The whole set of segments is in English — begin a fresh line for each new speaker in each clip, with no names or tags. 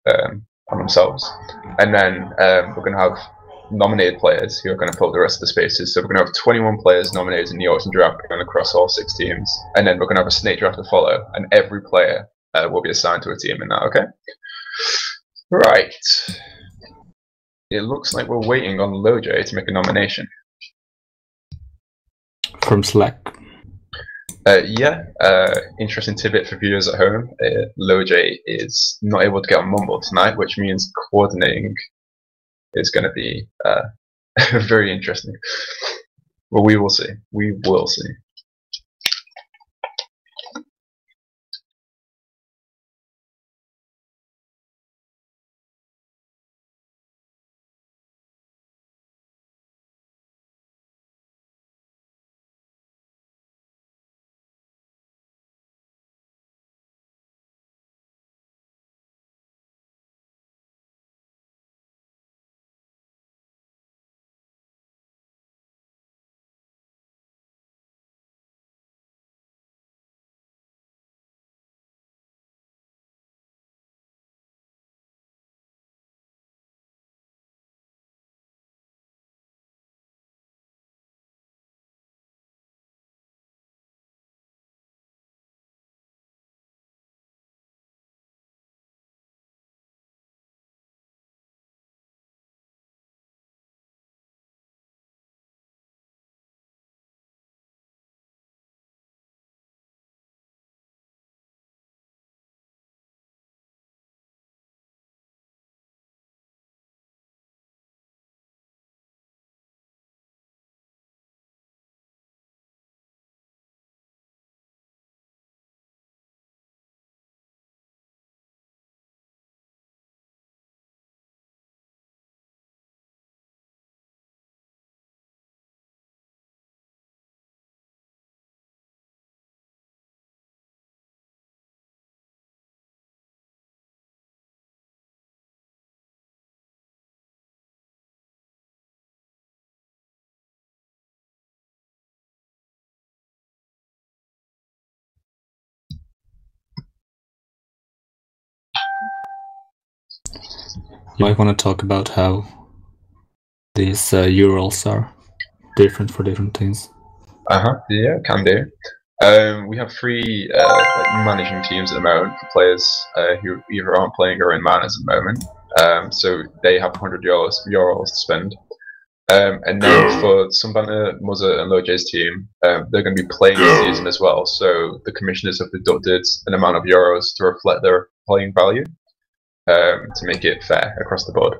on themselves. And then we're going to have nominated players who are going to fill the rest of the spaces. So we're going to have 21 players nominated in the auction draft going across all 6 teams. And then we're going to have a snake draft to follow, and every player will be assigned to a team in that, okay? Right. It looks like we're waiting on Loj to make a nomination.
From Slack?
Yeah, interesting tidbit for viewers at home. Loj is not able to get on Mumble tonight, which means coordinating is going to be very interesting. Well, we will see. We will see.
You might want to talk about how these URLs are different for different things.
Yeah, can do. We have 3 managing teams at the moment for players who either aren't playing or in man at the moment. So they have 100 euros to spend. And then for Sunbanner, Muzza and Loj's team, they're going to be playing this season as well. So the commissioners have deducted an amount of euros to reflect their playing value to make it fair across the board.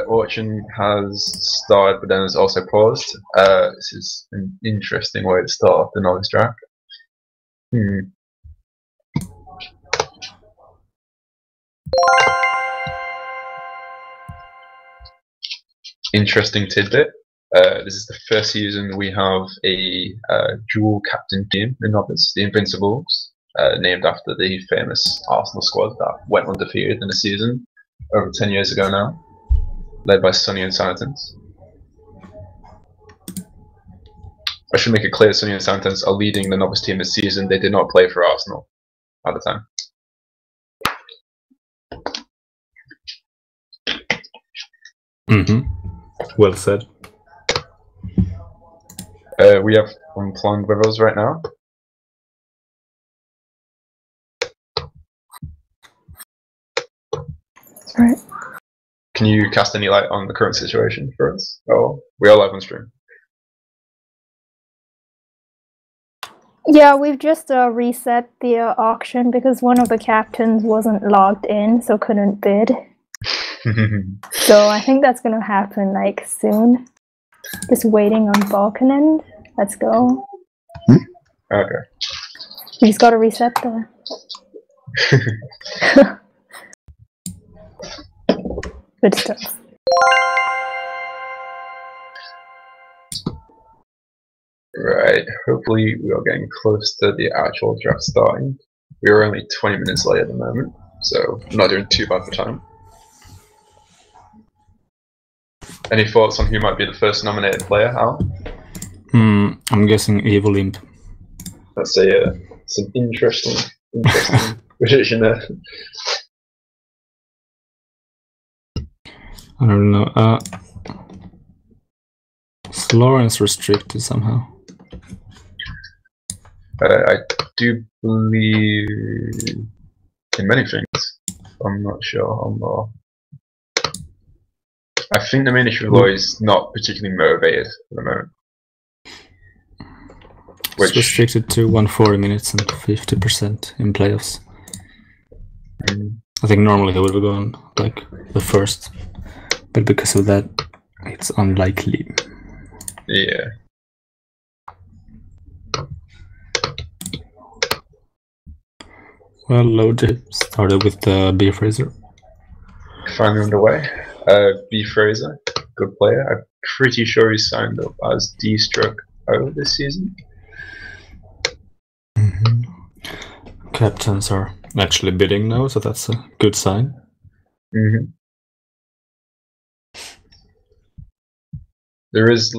Auction has started, but then it's also paused. This is an interesting way to start the Novice draft. Interesting tidbit. This is the first season we have a dual captain team in Novice, the Invincibles, named after the famous Arsenal squad that went undefeated in a season over 10 years ago now, led by Sonny and Sanitans. I should make it clear, Sonny and Sanitans are leading the Novice team this season. They did not play for Arsenal at the time.
Well said.
We have Unplanned with us right now.
Right.
Can you cast any light on the current situation for us? Oh, we are live on stream.
Yeah, we've just reset the auction because one of the captains wasn't logged in, so couldn't bid. So I think that's gonna happen like soon. Just waiting on Balkan end. Let's go.
Okay.
We just gotta reset the. Good stuff.
Right. Hopefully we are getting close to the actual draft starting. We are only 20 minutes late at the moment, so I'm not doing too bad for time. Any thoughts on who might be the first nominated player, Al?
I'm guessing Evil Imp.
That's some interesting prediction there.
I don't know. Is Lawrence restricted somehow?
I do believe in many things. I'm not sure on law. I think the Ministry of Law is not particularly motivated at the moment.
It's restricted to 140 minutes and 50% in playoffs. I think normally he would have gone like the first, but because of that, it's unlikely.
Yeah.
Well, Logic started with the B Fraser.
Finally underway. B Fraser, good player. I'm pretty sure he's signed up as D-Stroke O this season.
Captains are actually bidding now, so that's a good sign.
There is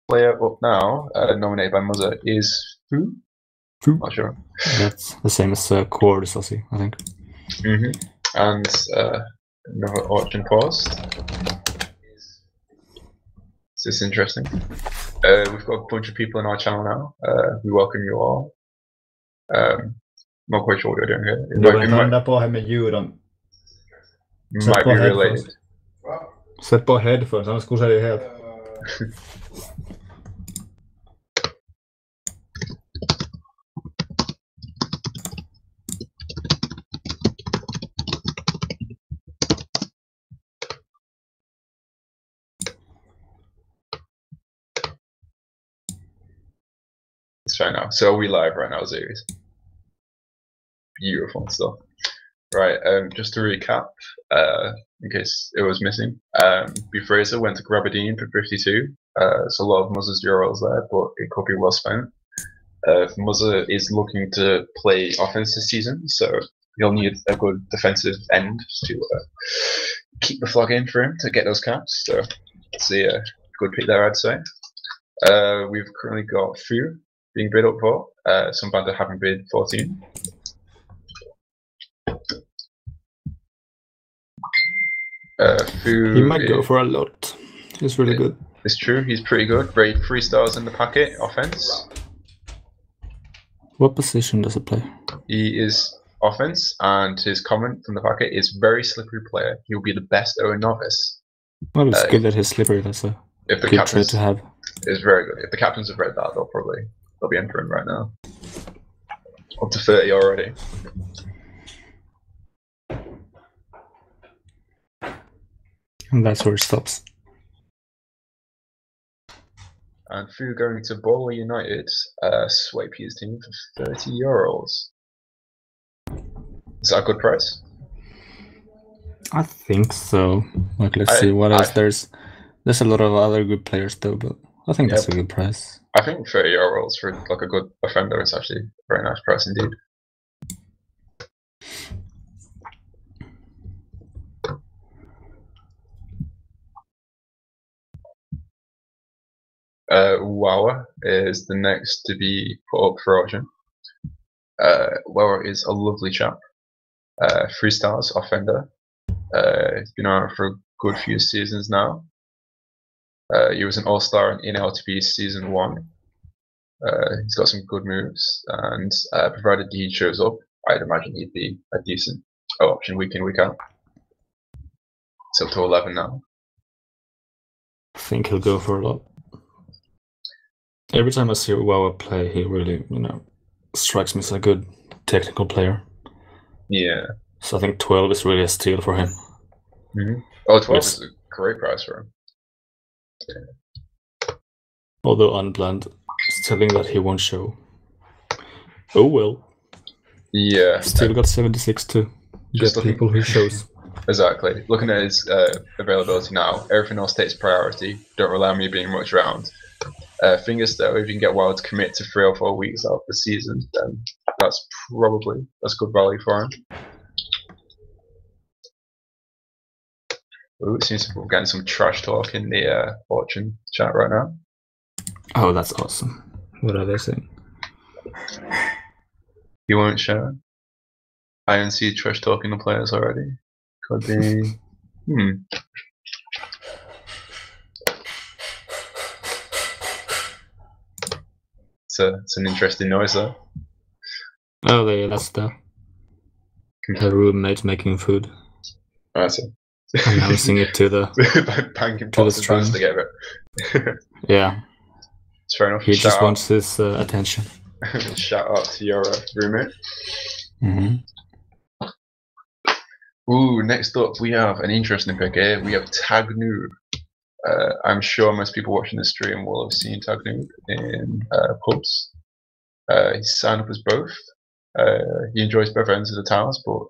player up now, nominated by Muzza, is who? Not sure.
That's the same as Cord Saucy, I think.
And another auction paused. Is this interesting? We've got a bunch of people in our channel now. We welcome you all. Not quite sure what you're doing here. Might be related.
Sätt på headphones, annars kusar det helt.
It's fine now. So are we live right now, Zeus? Beautiful stuff. Right, just to recap, in case it was missing, B Fraser went to Grabadine for 52. So a lot of Muzza's euros there, but it could be well spent. Muzza is looking to play offense this season, so he'll need a good defensive end to keep the flag in for him to get those caps. So it's a good pick there, I'd say. We've currently got Fu being bid up for, some band that haven't bid 14. Fu
he might go for a lot. He's really good.
It's true, he's pretty good. Rate 3 stars in the packet, offense.
What position does he play?
He is offense, and his comment from the packet is very slippery player. He will be the best in Novice.
Well, it's good that he's slippery. That's a
if the
good trait to have.
Is very good. If the captains have read that, they'll be entering right now. Up to 30 already.
And that's where it stops.
And through going to Bowler United, swipe his team for €30. Is that a good price?
I think so. Like, let's see what else. There's a lot of other good players though, but I think that's a good price.
I think €30 for like a good offender is actually a very nice price indeed. Wawa is the next to be put up for auction. Wawa is a lovely chap. 3 stars offender. He's been around for a good few seasons now. He was an all-star in ENLTP Season 1. He's got some good moves, and provided he shows up, I'd imagine he'd be a decent option week in, week out. It's up to 11 now.
I think he'll go for a lot. Every time I see Wawa play, he really, strikes me as a good technical player.
Yeah.
So I think 12 is really a steal for him.
Mm-hmm. Oh, 12 is a great price for him. Yeah.
Although unplanned, it's telling that he won't show. Oh well.
Yeah.
Still got 76 to
just
get people who shows.
Exactly. Looking at his availability now, everything else takes priority. Don't rely on me being much around. Fingers though, if you can get Wild to commit to 3 or 4 weeks out of the season, then that's good value for him. Ooh, it seems we're getting some trash talk in the auction chat right now.
Oh, that's awesome. What are they saying?
You won't share? I don't see trash talking the players already. Could be. It's an interesting noise though.
Oh, that's the roommate making food.
I see.
Announcing it to the
banging pots and pans together.
Yeah.
It's fair enough.
He just wants his attention.
Shout out to your roommate.
Mm-hmm.
Ooh, next up we have an interesting pick here. We have TagPro. I'm sure most people watching this stream will have seen TagPro in pubs. He's signed up as both. He enjoys both ends of the towers, but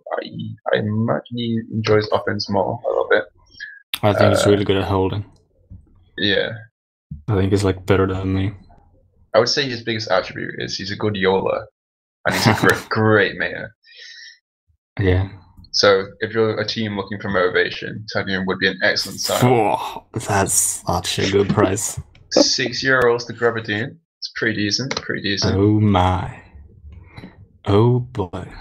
I imagine he enjoys offense more a little bit.
I think he's really good at holding.
Yeah.
I think he's like better than me.
I would say his biggest attribute is he's a good yola, and he's a great mayor.
Yeah.
So if you're a team looking for motivation, TagPro would be an excellent sign.
Oh, that's such a good price.
€6 to grab a team. It's pretty decent.
Oh my. Oh boy.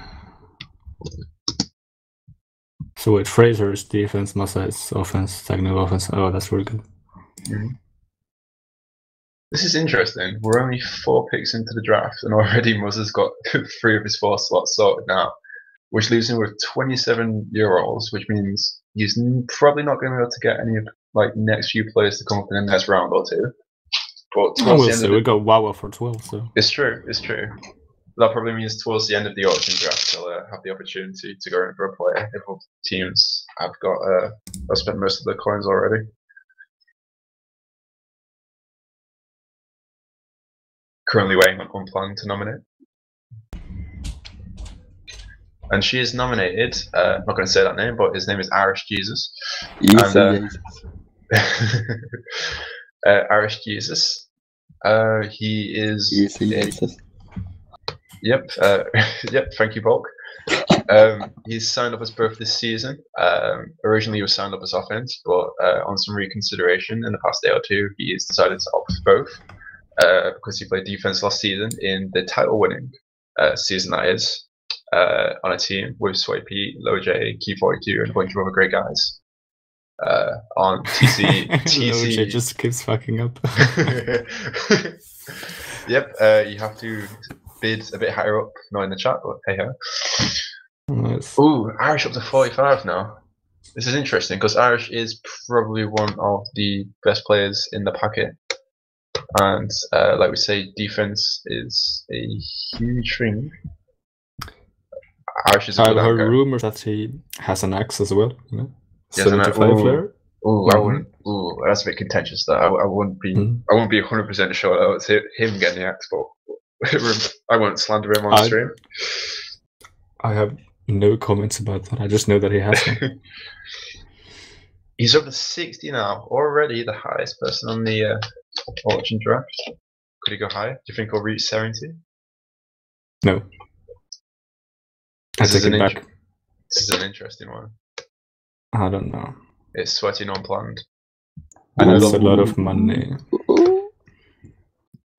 So wait, Fraser's defense, Massa is offense, TagPro offense. Oh, that's really good.
Mm-hmm. This is interesting. We're only 4 picks into the draft, and already Muzz's got 3 of his 4 slots sorted now, which leaves him with €27, which means he's probably not going to be able to get any of next few players to come up in the next round or 2. But
we'll see. We got Wawa for 12, so
it's true. That probably means towards the end of the auction draft, they'll have the opportunity to go in for a player if teams have spent most of their coins already. Currently waiting on Unplanned to nominate. And she is nominated, I'm not going to say that name, but his name is Irish Jesus. Irish Jesus. He is...
Jesus.
Yep, thank you, Bulk. He's signed up as both this season. Originally he was signed up as offense, but on some reconsideration in the past day or 2, he has decided to opt for both. Because he played defense last season in the title-winning season, that is, on a team with Swipey, LoJ, Key42, and a bunch of other great guys. On TC.
LoJ just keeps fucking up.
Yep, you have to bid a bit higher up, not in the chat, but hey ho.
Nice.
Ooh, Irish up to 45 now. This is interesting because Irish is probably one of the best players in the packet. And like we say, defense is a huge thing. Irish is a
I've
good
heard
anchor.
rumors that he has an axe as well. You know?
He has an axe.
75 player.
Ooh, I wouldn't. Ooh, that's a bit contentious. Though I wouldn't be. I wouldn't be 100% sure that was him getting the axe, but I won't slander him on stream.
I have no comments about that. I just know that he has one.
He's up to 60 now, already the highest person on the auction draft. Could he go higher? Do you think he'll reach 70?
No. I take it back.
This is an interesting one.
I don't know.
It's sweating unplanned.
That's a lot of money.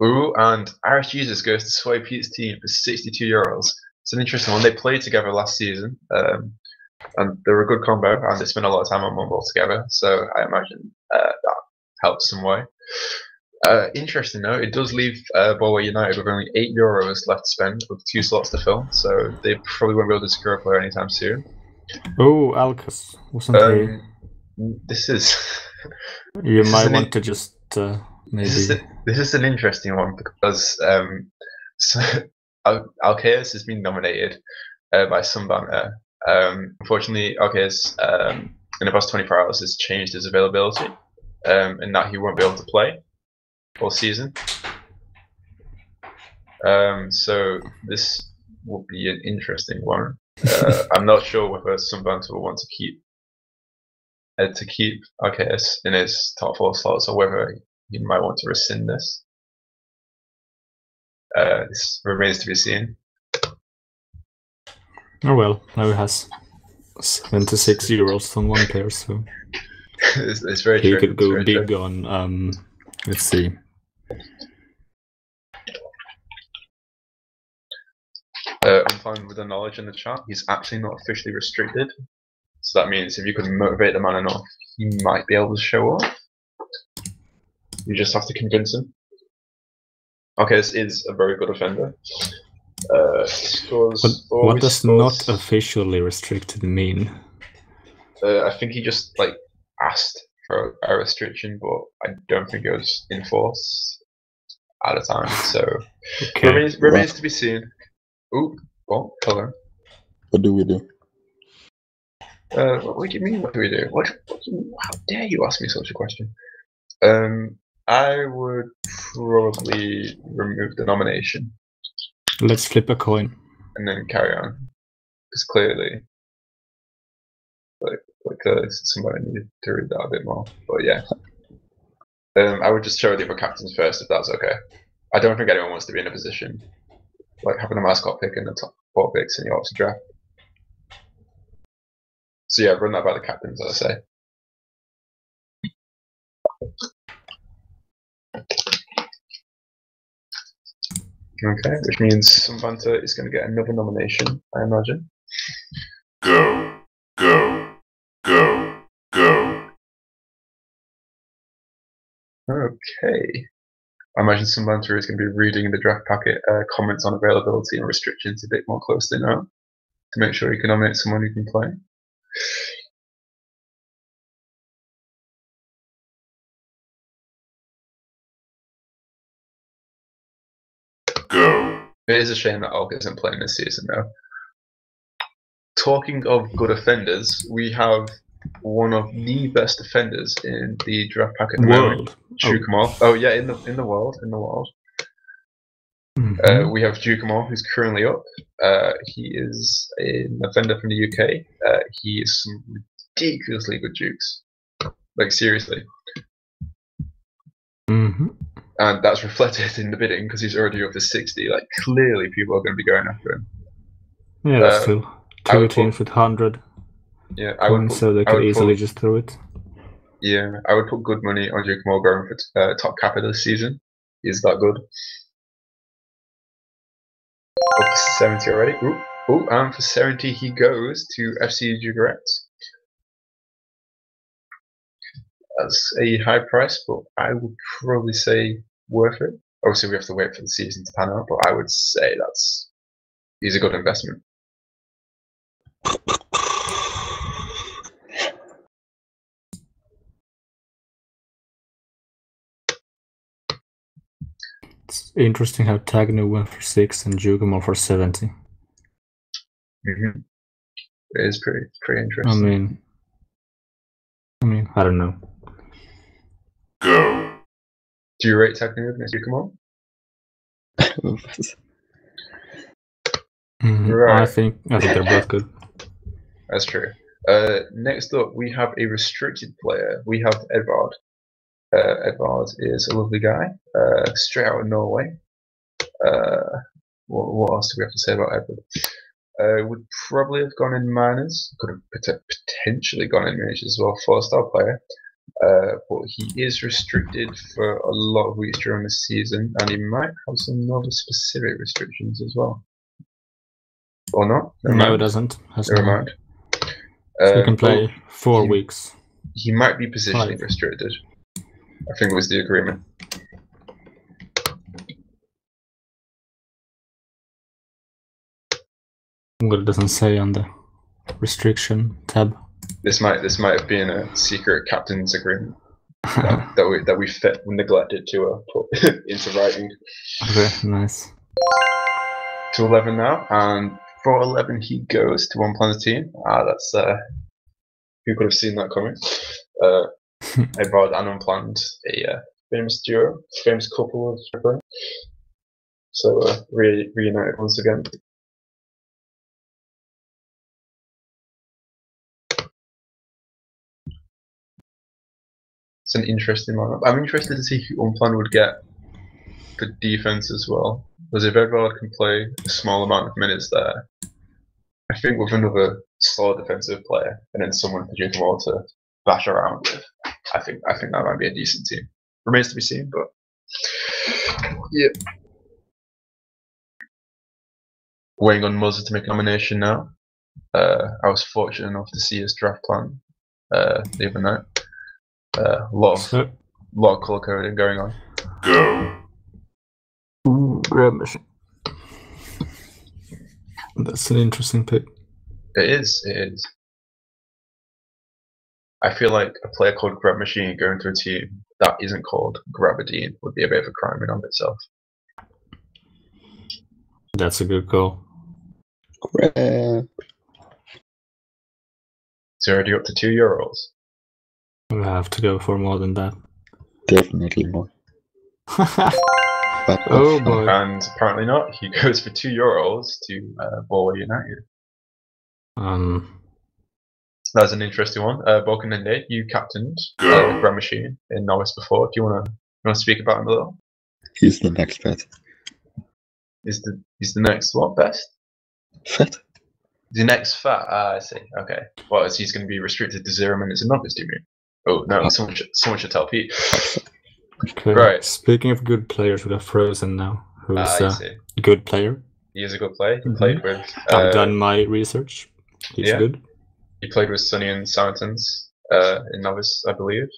Ooh, and Irish Jesus goes to Sway Pete's team for €62. It's an interesting one. They played together last season, and they were a good combo, and they spent a lot of time on one ball together, so I imagine that helps some way. Interesting though, it does leave Galway United with only €8 left to spend, with 2 slots to fill, so they probably won't be able to secure a player anytime soon.
Oh, Alcas, wasn't he?
This is...
You might want to just maybe...
This is an interesting one, because Alcaeus has been nominated by some banter. Unfortunately, Alcaeus in the past 24 hours has changed his availability, and that he won't be able to play all season. So this will be an interesting one. I'm not sure whether some banter will want to keep Alcaeus in his top 4 slots, or whether he might want to rescind this. This remains to be seen.
Oh well, now he has €76 on one player, so
it's very
he
true.
could go big true. On. Let's see.
I'm fine with the knowledge in the chat. He's actually not officially restricted, so that means if you could motivate the man enough, he might be able to show up. You just have to convince him. Okay, this is a very good offender.
What does not officially restricted mean?
I think he just asked for a restriction, but I don't think it was enforced at the time. So remains to be seen. Ooh, well, hello.
What do we do?
What do you mean? What do we do? How dare you ask me such a question? I would probably remove the nomination.
Let's flip a coin.
And then carry on. Because clearly, somebody needed to read that a bit more. But yeah. I would just show the other captains first, if that's okay. I don't think anyone wants to be in a position like having a mascot pick in the top 4 picks in the auction draft. So yeah, run that by the captains, as I say. Okay, which means some banter is going to get another nomination, I imagine.
Go, go, go, go.
Okay. I imagine some banter is going to be reading the draft packet comments on availability and restrictions a bit more closely now, to make sure you can nominate someone who can play.
Go.
It is a shame that Olga isn't playing this season, though. Talking of good offenders, we have one of the best defenders in the draft packet at the moment. Jukamal. Oh yeah, in the world.
Mm-hmm.
We have Jukamal, who's currently up. He is an offender from the UK. He is some ridiculously good jukes. Like seriously.
Mm-hmm.
And that's reflected in the bidding because he's already up to 60. Like clearly, people are going to be going after him.
Yeah, that's true. 2 teams with 100.
Yeah,
so they could easily just throw it.
Yeah, I would put good money on Jukamal going for top capper this season. He's that good. Up to 70 already. Ooh, and for 70 he goes to FC Jugaret. That's a high price, but I would probably say worth it. Obviously, we have to wait for the season to pan out, but I would say he's a good investment.
It's interesting how Tagnu went for 6 and Jugamo for 70.
Mm-hmm. It is pretty interesting.
I mean, I don't know.
Go.
Do you rate Tagnu against Jugamo?
Right. I think they're both good.
That's true. Next up, we have a restricted player. We have Edvard. Edvard is a lovely guy, straight out of Norway. What else do we have to say about Edvard? Would probably have gone in minors. Could have potentially gone in majors as well. 4-star player. But he is restricted for a lot of weeks during the season, and he might have some Novice specific restrictions as well. Or not?
No, it doesn't.
Never mind.
So he can play 4 weeks.
He might be positionally restricted. I think it was the agreement.
What it doesn't say on the restriction tab.
This might have been a secret captain's agreement that we neglected to put into writing.
Okay, nice.
To 11 now, and for 11 he goes to one planet team. That's who could have seen that coming? Edvard and Unplanned, a famous duo, famous couple of TagPro. So reunited once again. It's an interesting lineup. I'm interested to see who Unplanned would get for defense as well. Because if Edvard can play a small amount of minutes there, I think with another solid defensive player and then someone for Jugamo to bash around with, I think that might be a decent team. Remains to be seen, but yeah. Waiting on Muzzer to make a nomination now. I was fortunate enough to see his draft plan the other night. A lot of color coding going on.
Go.
Grab machine. That's an interesting pick.
It is. I feel like a player called Grab Machine going to a team that isn't called Grabadine would be a bit of a crime in of itself.
That's a good call.
It's already up to €2.
We'll have to go for more than that.
Definitely more.
Oh boy.
And apparently not. He goes for €2 to Bowler United. That's an interesting one. Balkanende, you captained Grab Machine in Novice before. Do you want to speak about him a little?
He's the next best.
He's the next what best?
Fat.
The next fat. I see. Okay. Well, he's going to be restricted to 0 minutes in Novice, do you mean? Oh no, someone should tell Pete.
Okay.
Right.
Speaking of good players, we got Frozen now, who's a good player.
He is a good player. He played with.
I've done my research. He's good.
He played with Sunny and Saracens in Novice, I believe.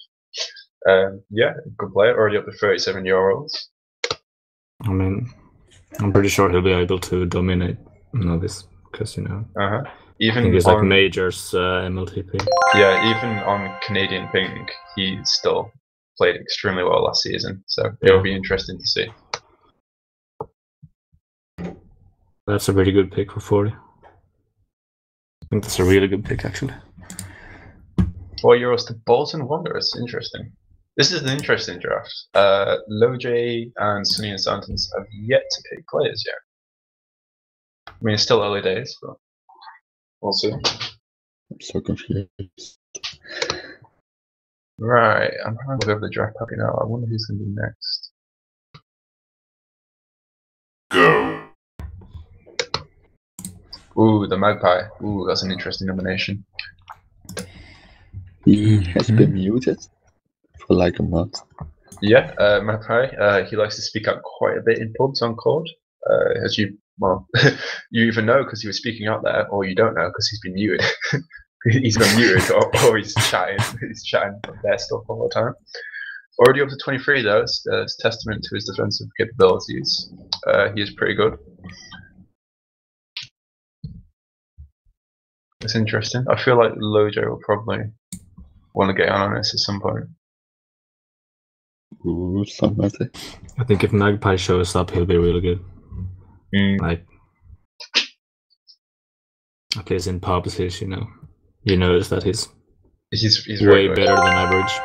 Yeah, good player. Already up to €37.
I mean, I'm pretty sure he'll be able to dominate Novice because
Even
I think he's like majors ENLTP.
Yeah, even on Canadian Ping, he still played extremely well last season. So it'll be interesting to see.
That's a pretty good pick for 40. I think that's a really good pick, actually.
€4 to Bolton Wanderers. Interesting. This is an interesting draft. Loj and Sunny and Santons have yet to pick players yet. I mean, it's still early days, but we'll see.
I'm so confused.
Right, I'm trying to look over the draft pack now. I wonder who's going to be next.
Go.
Ooh, the Magpie. Ooh, that's an interesting nomination.
He has been muted for like a month.
Yeah, Magpie. He likes to speak out quite a bit in pubs on COD. As you either know because he was speaking out there, or you don't know because he's been muted. He's been muted, or he's chatting. He's chatting their stuff all the time. Already up to 23 though. It's testament to his defensive capabilities. He is pretty good. It's interesting. I feel like Lojo will probably want to get on this at some point.
Ooh, somebody.
I think if Magpie shows up, he'll be really good. Like, at least in pubs, you know, you notice that he's way better than average.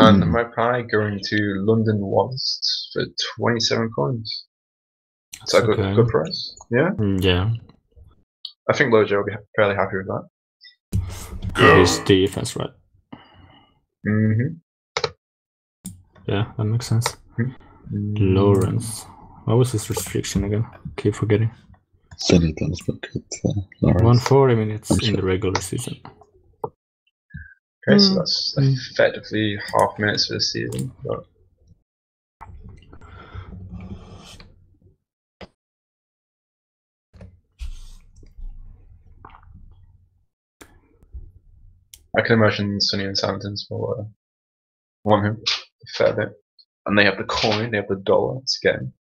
And Magpie going to London Wasps for 27 coins. Is that a good price? Yeah?
Yeah.
I think Lojo will be fairly happy with that.
His defense, right? Yeah, that makes sense. Lawrence. What was his restriction again? Keep forgetting. 140 minutes in the regular season.
Okay, so that's effectively half minutes for the season. But I can imagine Sunny and Santons will want him a fair bit. And they have the coin, they have the dollar to get him.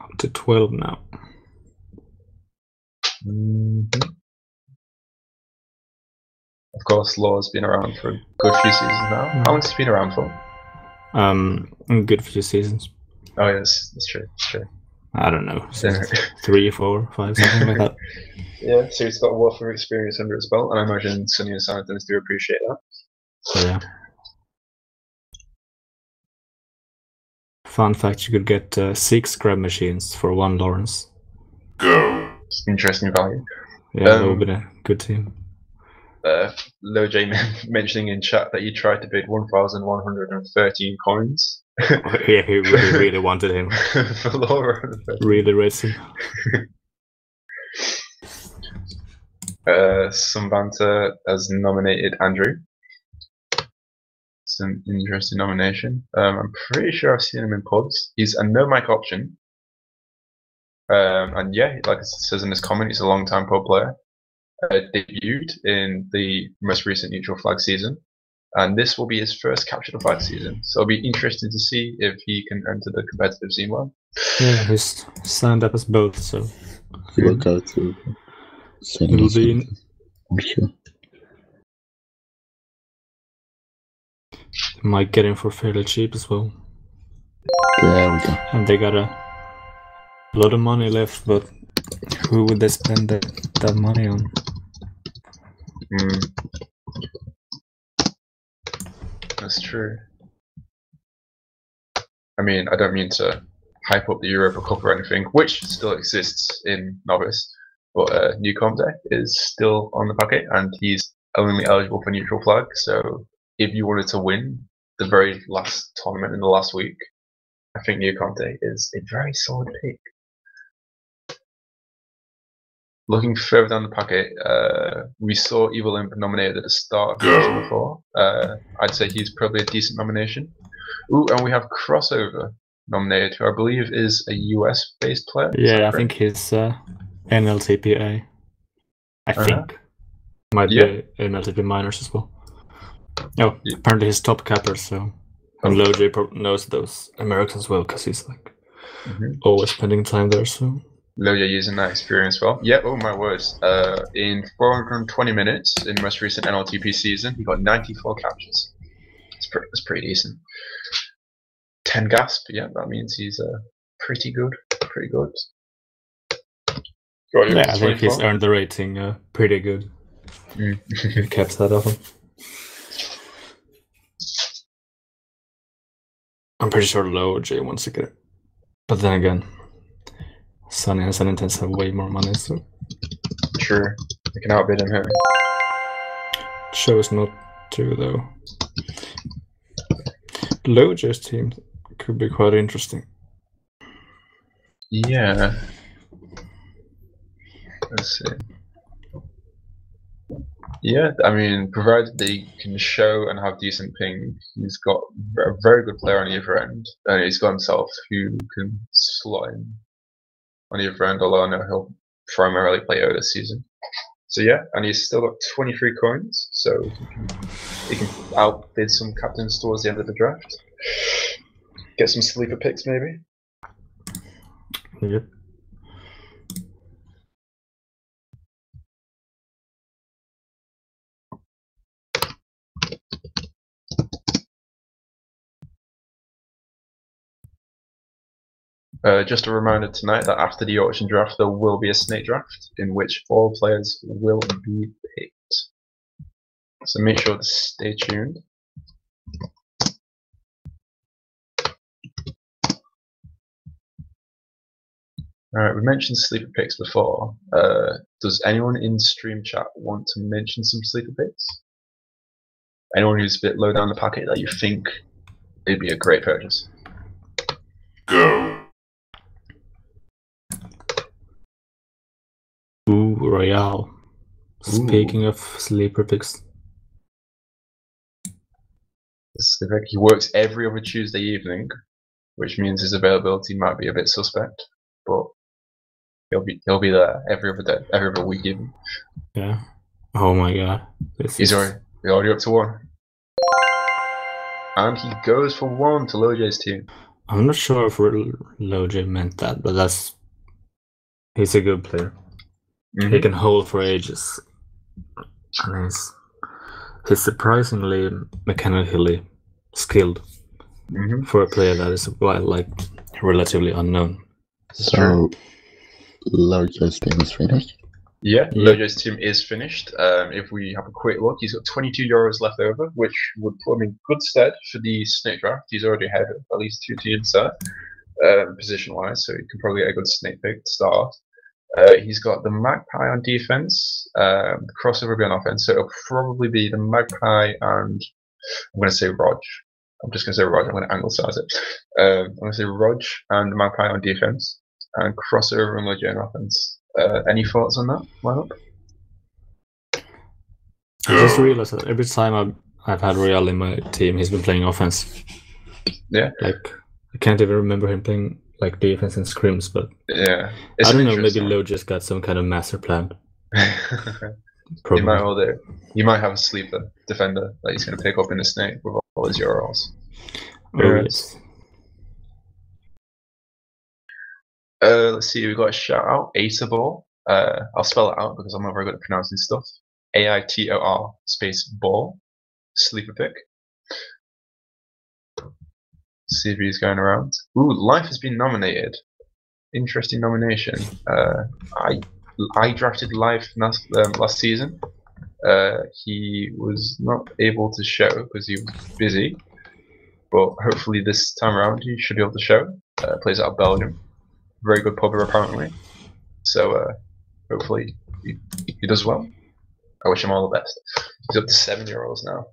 Up to 12 now.
Of course, Law's been around for a good few seasons now. How long has he been around for?
A good few seasons.
Oh yes, that's true.
I don't know, 3, 4, 5, something like that.
Yeah, so he's got a wealth of experience under his belt, and I imagine Sunny and Santons do appreciate that.
Yeah. Fun fact, you could get 6 grab machines for 1 Lawrence.
Go.
Interesting value.
Yeah, that would be a good team.
Loj mentioning in chat that he tried to bid 1,113 coins.
Yeah, he really wanted him.
For Laura.
Really racing.
Some banter has nominated Andrew. It's an interesting nomination. I'm pretty sure I've seen him in pubs. He's a no mic option. And yeah, like it says in his comment, he's a long time pub player. Debuted in the most recent neutral flag season, and this will be his first capture the flag season. So it'll be interesting to see if he can enter the competitive scene well.
Yeah, he's signed up as both, so
Look out to
it'll be might get him for fairly cheap as well.
There we go.
And they got a lot of money left, but who would they spend that money on?
That's true. I mean, I don't mean to hype up the Europa Cup or anything, which still exists in Novice, but New Comte is still on the packet, and he's only eligible for neutral flag. So if you wanted to win the very last tournament in the last week, I think New Comte is a very solid pick. Looking further down the packet, we saw Evil Imp nominated at the start of the season before. I'd say he's probably a decent nomination. Ooh, and we have Crossover nominated, who I believe is a US-based player.
Yeah, I think he's ENLTP I think. Might be ENLTP minors as well. Oh, apparently he's top capper, so... And Loj knows those Americans well, because he's like always spending time there, so...
Loja using that experience well. Yeah, oh my words. In 420 minutes in the most recent NLTP season, he got 94 captures. That's pretty decent. 10 gasp, yeah, that means he's pretty good. Pretty good.
Yeah, I think he's earned the rating pretty good. He kept that of him. I'm pretty sure Loj wants to get it. But then again, Sunny and Sanitens have way more money, so...
True. They can outbid him here.
Chose not to, though. Loj's team could be quite interesting.
Yeah. Let's see. Yeah, I mean, provided they can show and have decent ping, he's got a very good player on either end. And he's got himself who can slot in on the other end, although I know he'll primarily play Oda this season. So yeah, and he's still got 23 coins, so he can outbid some captains towards the end of the draft. Get some sleeper picks, maybe.
Yep.
Just a reminder tonight that after the auction draft, there will be a snake draft in which all players will be picked. So make sure to stay tuned. Alright, we mentioned sleeper picks before. Does anyone in stream chat want to mention some sleeper picks? Anyone who's a bit low down the packet that you think it'd be a great purchase?
Go.
Ooh, Royale. Speaking of sleeper picks.
He works every other Tuesday evening, which means his availability might be a bit suspect, but he'll be there every other day, every other week even.
Yeah. Oh my god.
He's already up to 1. And he goes for 1 to Loj's team.
I'm not sure if Loj meant that, but he's a good player. He can hold for ages. And he's surprisingly mechanically skilled for a player that is relatively unknown.
So, Loj's team is finished?
Yeah, Loj's team is finished. If we have a quick look, he's got 22 euros left over, which would put him in good stead for the snake draft. He's already ahead of at least 2 teams there, position-wise, so he can probably get a good snake pick to start. He's got the Magpie on defense, the crossover will be on offense, so it'll probably be the Magpie and I'm going to say Rog. I'm just going to say Rog, I'm going to anglicize it. I'm going to say Rog and Magpie on defense, and crossover and Loj on offense. Any thoughts on that lineup?
I just realized that every time I've had Royale in my team, he's been playing offense.
Yeah.
Like, I can't even remember him playing like defense and scrims, but
yeah,
I don't know. Maybe Lo just got some kind of master plan.
He might well do. He might have a sleeper defender that he's going to pick up in the snake with all his euros.
Oh yes.
Let's see. We've got a shout out. Aitor. I'll spell it out because I'm not very good at pronouncing stuff. AITOR space ball. Sleeper pick. See if he's going around. Ooh, Life has been nominated. Interesting nomination. I drafted Life last season. He was not able to show because he was busy, but hopefully this time around he should be able to show. Plays out of Belgium. Very good pubber apparently. So hopefully he does well. I wish him all the best. He's up to 7 euros now.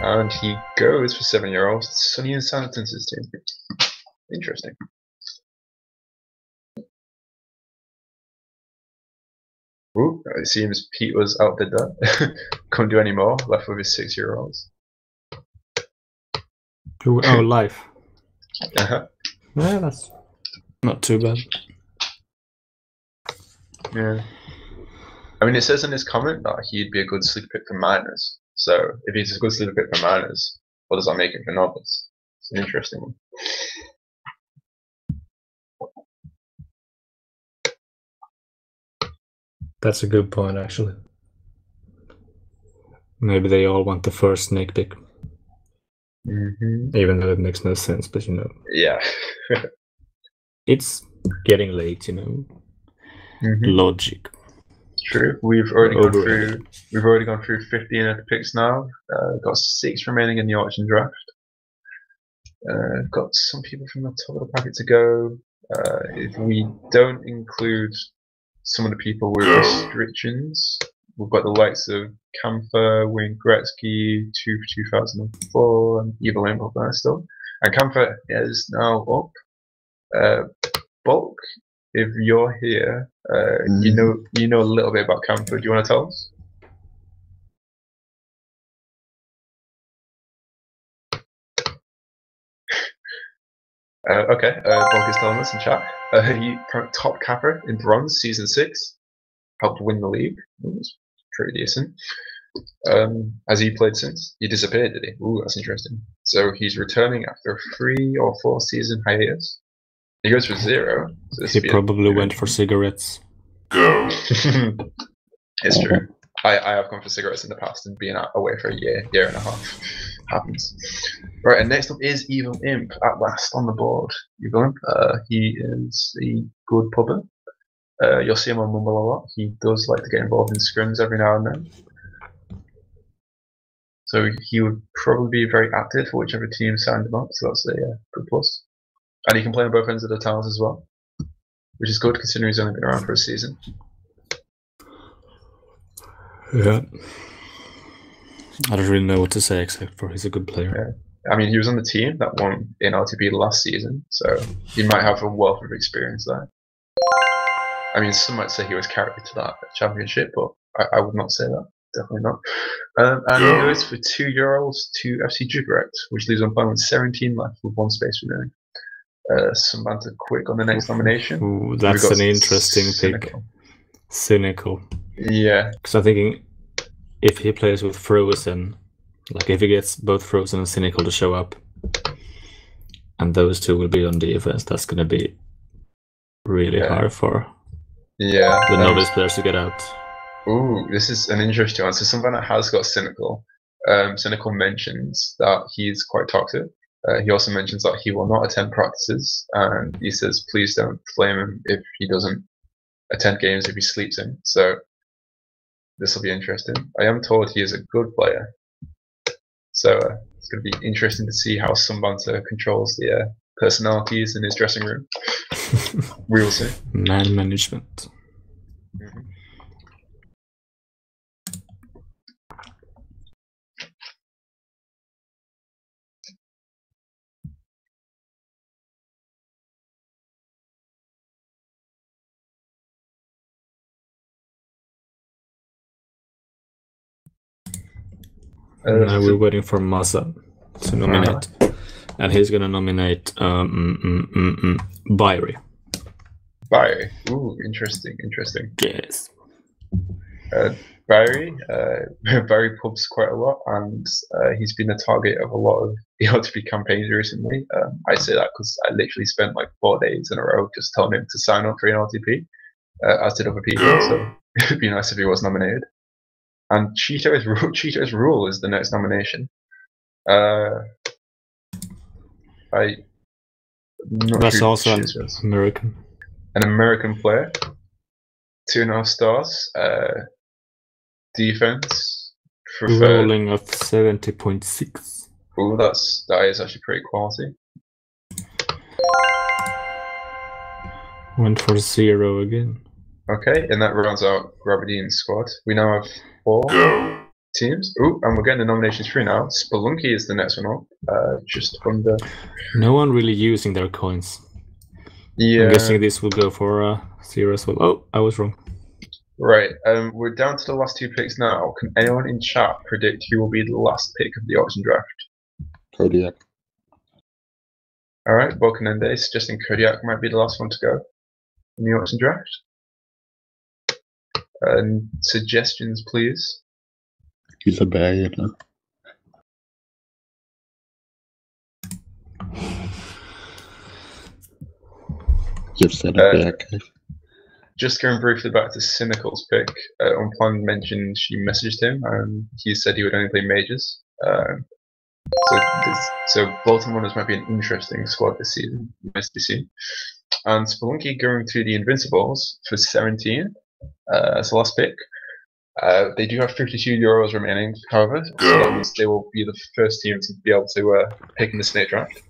And he goes for 7 euros. Sunny and Santon's team. Interesting. Ooh, it seems Pete was outdid that. Couldn't do any more. Left with his 6 euros.
Oh, Life.
Yeah,
that's not too bad.
Yeah. I mean, it says in his comment that he'd be a good sleeper pick for minors. So if he's a good sleeper pick for minors, what does that make him for novice? It's an interesting one.
That's a good point, actually. Maybe they all want the first snake pick. Even though it makes no sense, but you know.
Yeah.
It's getting late, you know. Logic.
True. We've already gone through 15 of the picks now. Got 6 remaining in the auction draft. Got some people from the top of the packet to go. If we don't include some of the people with restrictions, we've got the likes of Camphor, Wayne Gretzky, 2004, and Evil Limbo there still. And Camphor is now up. Bulk, if you're here, you know a little bit about Camphor. Do you want to tell us? Okay, Borg is telling us in chat. He top capper in bronze season 6, helped win the league. It was pretty decent. Has he played since? He disappeared, did he? Ooh, that's interesting. So he's returning after a 3 or 4 season hiatus. He goes for 0. So
He probably went for cigarettes.
Go.
It's true. I have gone for cigarettes in the past and been away for a year and a half. Happens. Right, and next up is Evil Imp at last on the board. Evil Imp, he is a good pubber. You'll see him on Mumble a lot. He does like to get involved in scrims every now and then. So he would probably be very active for whichever team signed him up, so that's a good plus. And he can play on both ends of the tiles as well, which is good considering he's only been around for a season.
Yeah. I don't really know what to say except for he's a good player.
Yeah. I mean, he was on the team that won ENLTP last season, so he might have a wealth of experience there. I mean, some might say he was carried to that championship, but I would not say that. Definitely not. And he goes for €2 to FC Jugarect, which leaves on playing with 17 left with 1 space remaining. Some banter quick on the next nomination.
Ooh, that's an interesting pick. Cynical.
Yeah.
Because I'm thinking if he plays with Frozen, like if he gets both Frozen and Cynical to show up, and those two will be on defense, that's going to be really hard for the Novice players to get out.
Ooh, this is an interesting one. So someone that has got Cynical. Cynical mentions that he's quite toxic. He also mentions that he will not attend practices, and he says please don't flame him if he doesn't attend games, if he sleeps in. So this will be interesting. I am told he is a good player, so it's going to be interesting to see how Sunbanter controls the personalities in his dressing room. We will see.
Man management.
Mm-hmm.
Now we're waiting for Masa to nominate, and he's gonna nominate Byrie.
Byrie, ooh, interesting.
Yes.
Byrie pubs quite a lot, and he's been the target of a lot of ENLTP campaigns recently. I say that because I literally spent like 4 days in a row just telling him to sign up for ENLTP, as did other people. So it'd be nice if he was nominated. And Cheeto's Rule is the next nomination.
That's also an American.
An American player. 2.5 stars. Defense.
Rolling of 70.6.
Ooh, that is actually pretty quality.
Went for 0 again.
Okay, and that rounds out Gravidine's squad. We now have 4 teams. Ooh, and we're getting the nominations through now. Spelunky is the next one up. Just under.
No one really using their coins.
Yeah.
I'm guessing this will go for 0 as well. Oh, I was wrong.
Right, we're down to the last 2 picks now. Can anyone in chat predict who will be the last pick of the auction draft?
Kodiak.
Alright, Bokanende suggesting Kodiak might be the last one to go in the auction draft. Suggestions, please.
He's a bear, no? You've said a bear cave.
Just going briefly back to Cynical's pick, Unplanned mentioned she messaged him and he said he would only play mages. So Bolton Runners might be an interesting squad this season, nice to see. And Spelunky going to the Invincibles for 17 as the last pick. They do have €52 remaining, however, so that means they will be the first team to be able to pick in the snake draft.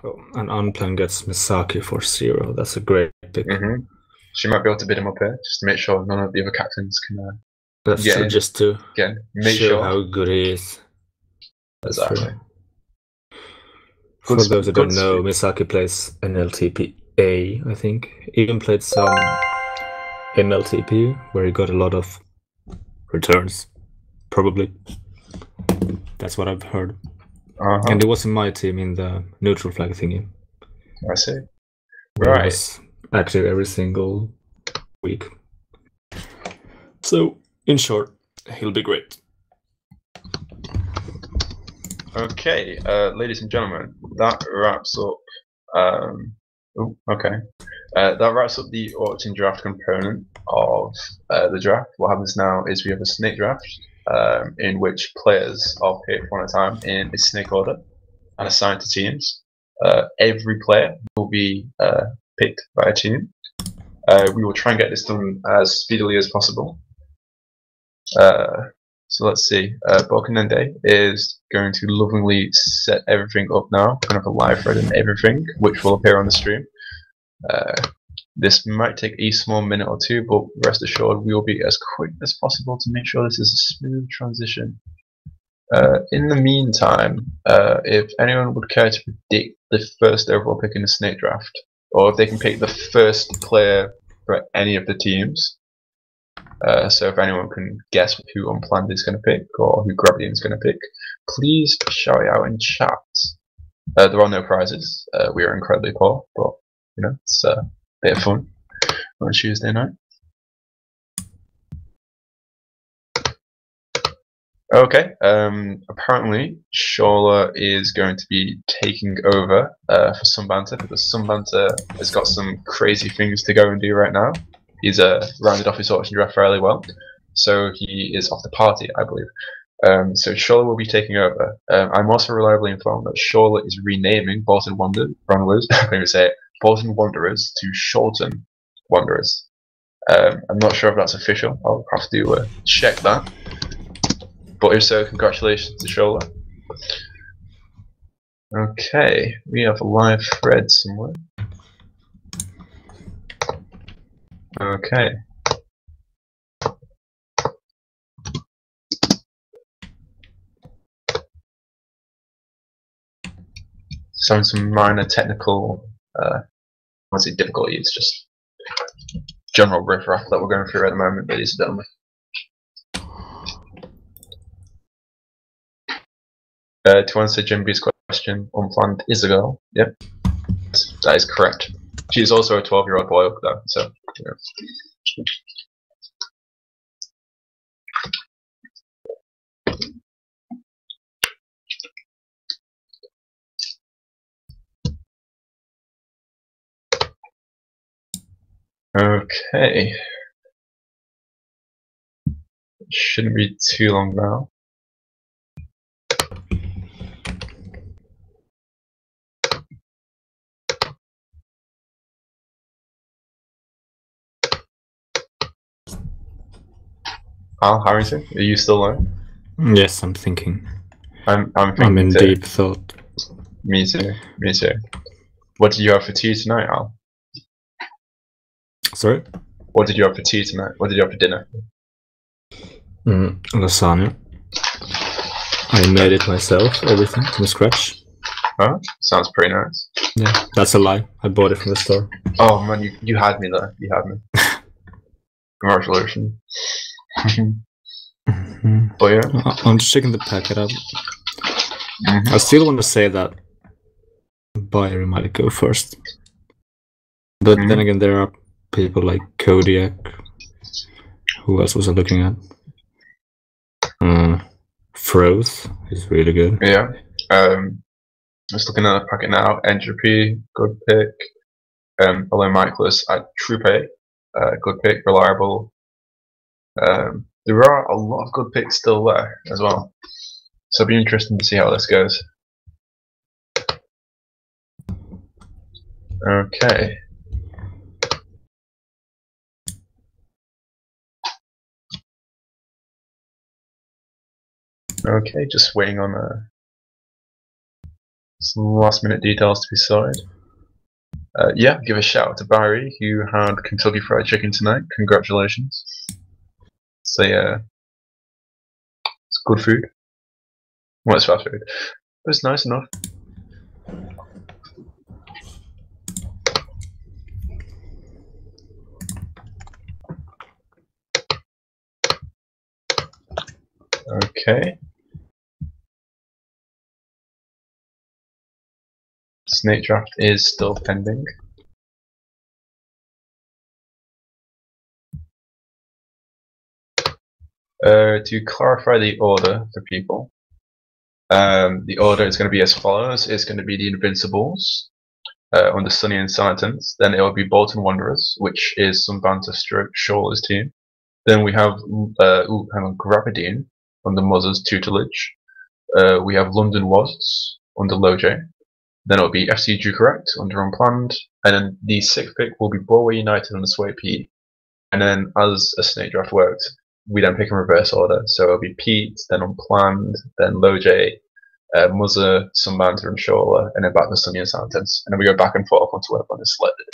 Oh, and Unplanned gets Misaki for 0. That's a great pick.
She might be able to bid him up here, just to make sure none of the other captains can
That's
get
true,
in.
just to
make
show
sure
how good he is. That's
exactly.
For those who don't know, Misaki plays ENLTP A, I think. Even played some ENLTP, where he got a lot of returns. Probably. That's what I've heard. And it wasn't my team in the neutral flag thingy.
I see.
Where it
Right.
was active every single week. So, in short, he'll be great.
Okay, ladies and gentlemen, that wraps up. That wraps up the auction draft component of the draft. What happens now is we have a snake draft, in which players are picked one at a time in a snake order and assigned to teams. Every player will be picked by a team. We will try and get this done as speedily as possible. So let's see. Bokanende is going to lovingly set everything up now. Going to have a live thread and everything, which will appear on the stream. This might take a small minute or two, but rest assured we will be as quick as possible to make sure this is a smooth transition. In the meantime, if anyone would care to predict the first overall pick in the snake draft, or if they can pick the first player for any of the teams, so if anyone can guess who Unplanned is going to pick or who Gravity is going to pick, please shout it out in chat. There are no prizes. We are incredibly poor, but you know, it's a bit of fun on a Tuesday night. Okay, apparently Shola is going to be taking over for Sunbanter, because Sunbanter has got some crazy things to go and do right now. He's rounded off his auction draft fairly well, so he is off the party, I believe. So Shola will be taking over. I'm also reliably informed that Shola is renaming Bolton Wanderers, I can't even say it, Bolton Wanderers to Shorten Wanderers. I'm not sure if that's official. I'll have to check that. But if so, congratulations to Shola. Okay, we have a live thread somewhere. Okay. Some minor technical, I won't say difficulty, it's just general riff-raff that we're going through at the moment, ladies and gentlemen. To answer Jimby's question, Unplanned is a girl. Yep, that is correct. She's also a 12-year-old boy, though, so, you know. Okay. Shouldn't be too long now. Al Harrington, are you still there?
Yes, I'm thinking.
I'm thinking
I'm in
too.
deep thought.
Me too. Me too. What did you have for tea tonight, Al?
Sorry?
What did you have for tea tonight? What did you have for dinner?
Lasagna. I made it myself, everything from scratch.
Oh, sounds pretty nice.
Yeah, that's a lie. I bought it from the store.
Oh man, you had me there. You had me. Congratulations. But yeah.
I'm just checking the packet out. I still want to say that Bayer might go first. But then again, there are people like Kodiak. Who else was I looking at? Froth is really good.
Yeah. Just looking at the packet now. Entropy, good pick. Although Michaelis at Trupe, good pick, reliable. There are a lot of good picks still there as well. So it'll be interesting to see how this goes. Okay. Okay, just waiting on some last minute details to be sorted. Yeah, give a shout out to Barry, who had Kentucky Fried Chicken tonight. Congratulations. So yeah, it's good food. Well, it's fast food, but it's nice enough. Okay. snake draft is still pending. To clarify the order for people, the order is going to be as follows. It's going to be the Invincibles under Sunny and Sanitans. Then it will be Bolton Wanderers, which is some banter Shawler's team. Then we have Gravadine under Muzzer's tutelage. We have London Wasps under Loj. Then it will be FC Ducorrect under Unplanned. And then the 6th pick will be Borway United under Sway P. And then as a snake draft worked, we then pick in reverse order. So it'll be Pete, then Unplanned, then Loj, Muzzer, Sunbanter, and Shawler, and then back to Sunny and Sanitans. And then we go back and forth until everyone is selected.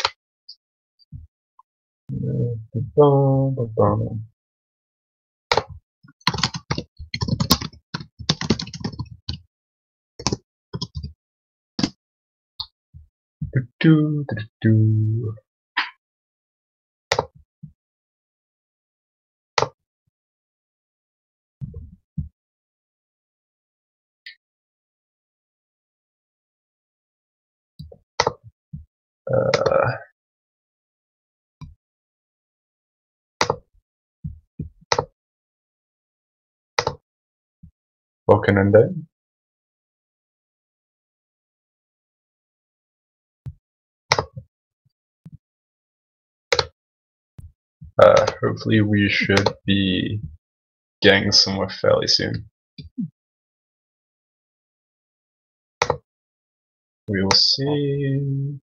Bokanende. Hopefully we should be getting somewhere fairly soon. We will see.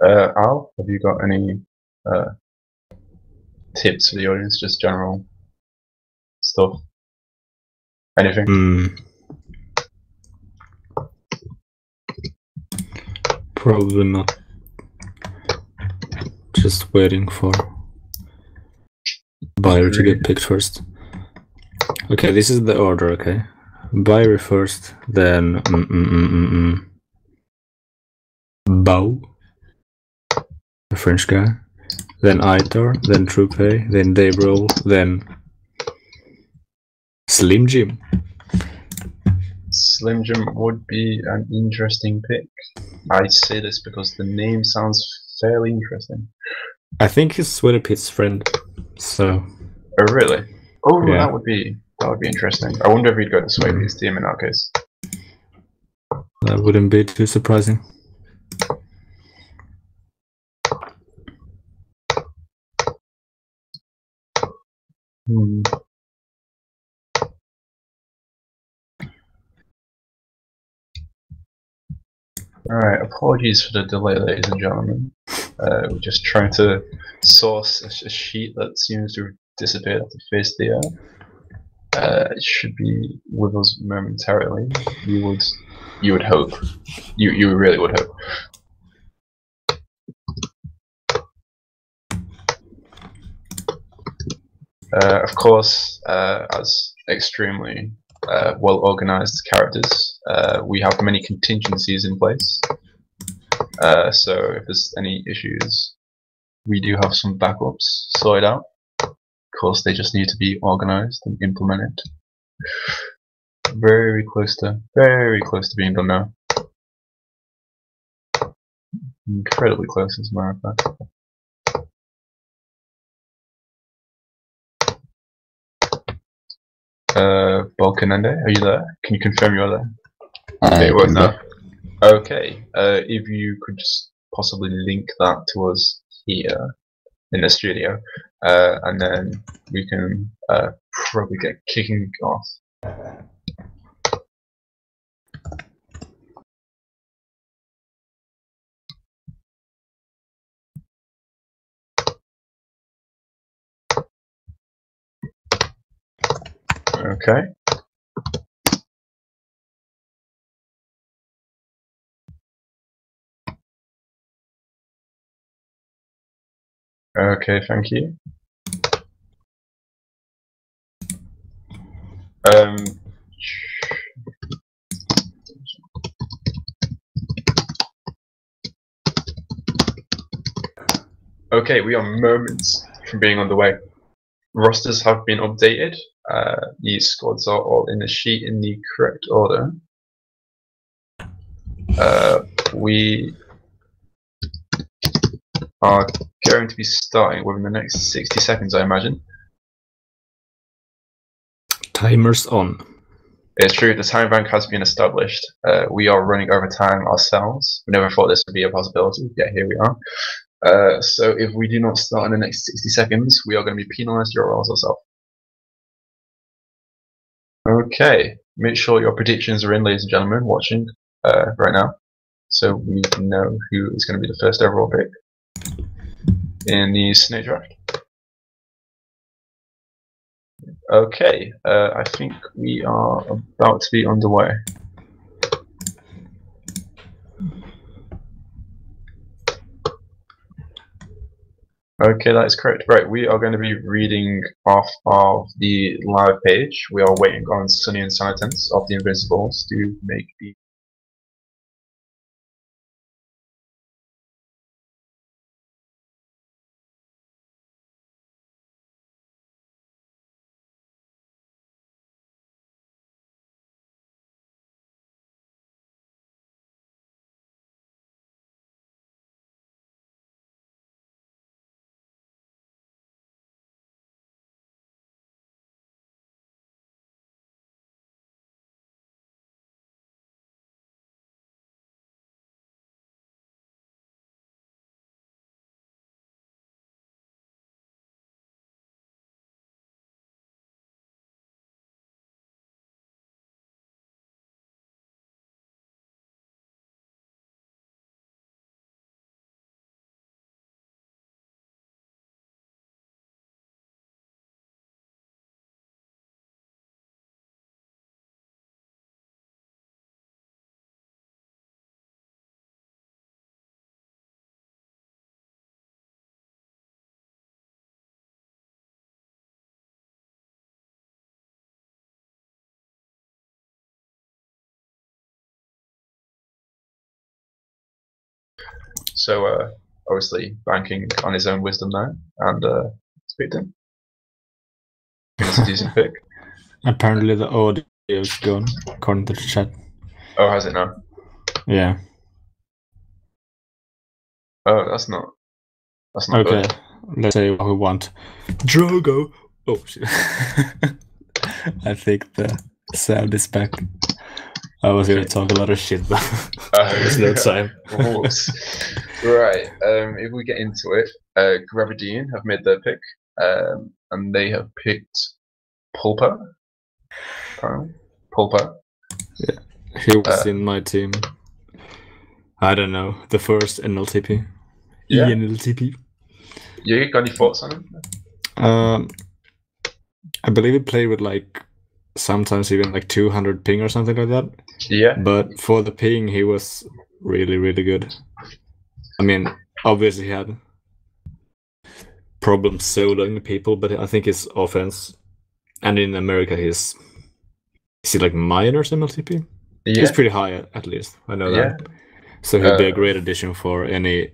Al, have you got any tips for the audience? Just general stuff? Anything?
Probably not. Just waiting for Byrie to get picked first. Okay, this is the order, okay? Byrie first, then Bow, the French guy, then Aitor, then Trupe, then Dabrol, then Slim Jim.
Slim Jim would be an interesting pick. I say this because the name sounds fairly interesting.
I think he's Sweaty Pete's friend, so...
Oh really? Oh,
yeah.
that would be interesting. I wonder if he'd go to Sweaty Pete's team in that case.
That wouldn't be too surprising.
Alright, apologies for the delay, ladies and gentlemen. We're just trying to source a sheet that seems to have disappeared off the face of the earth. It should be with us momentarily. You would hope. You really would hope. Of course, as extremely well organized characters, we have many contingencies in place. So if there's any issues, we do have some backups sorted out. Of course, they just need to be organized and implemented. Very close to being done now. Incredibly close, as a matter of fact. Balkanende, are you there? Can you confirm you're there? Okay, it works now. Okay, if you could just possibly link that to us here in the studio, and then we can probably get kicking off. Okay. Okay, thank you. Okay, we are moments from being on the way. Rosters have been updated. The squads are all in the sheet in the correct order. We are going to be starting within the next 60 seconds, I imagine.
Timer's on.
It's true, the time bank has been established. We are running over time ourselves. We never thought this would be a possibility, yet here we are. So if we do not start in the next 60 seconds, we are going to be penalised URLs ourselves. Okay, make sure your predictions are in, ladies and gentlemen, watching right now, so we know who is going to be the first overall pick in the snake draft. Okay, I think we are about to be underway. Okay, that is correct. Right, we are going to be reading off of the live page. We are waiting on Sunny and Silence of the Invincibles to make the... So, obviously, banking on his own wisdom now, and speak to him. It's a decent pick.
Apparently the audio is gone, according to the chat.
Oh, has it now?
Yeah.
Oh, that's not
Okay,
good.
let's say what we want. Drogo! Oh, shit. I think the sound is back. I was gonna talk a lot of shit, but there's no time.
Right, if we get into it, Gravadine have made their pick, and they have picked Pulpa. Pulpa.
Yeah, he was in my team. I don't know, the first ENLTP.
Yeah.
ENLTP.
You got any thoughts on him?
I believe he played with like sometimes even like 200 ping or something like that.
Yeah.
But for the ping, he was really, really good. I mean, obviously he had problems soloing people, but I think his offense, and in America is he like minors MLTP?
Yeah.
He's pretty high at least. I know that. So he'll be a great addition for any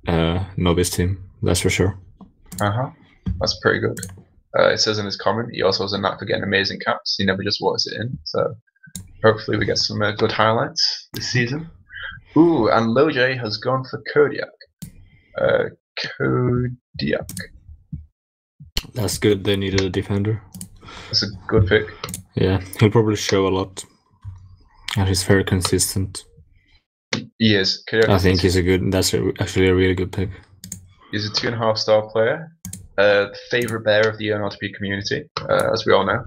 novice team. That's for sure.
That's pretty good. It says in his comment he also has a knack for getting amazing caps. He never just walks it in. So hopefully we get some good highlights this season. Ooh, and Loj has gone for Kodiak. Kodiak.
That's good. They needed a defender.
That's a good pick.
Yeah, he'll probably show a lot. And he's very consistent.
He is.
I think he's actually a really good pick.
He's a 2.5-star player. Favorite bear of the ENLTP community, as we all know.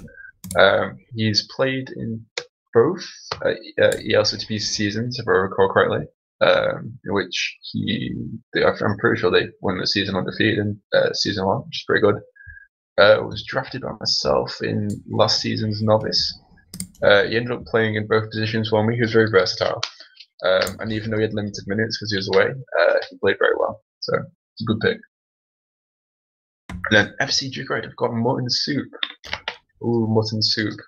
He's played in both ENLTP seasons, if I recall correctly, in which I'm pretty sure they won the season undefeated in season 1, which is pretty good. Was drafted by myself in last season's Novice. He ended up playing in both positions for me. He was very versatile. And even though he had limited minutes because he was away, he played very well. So it's a good pick. And then FC Jigred have got mutton soup. Ooh, mutton soup.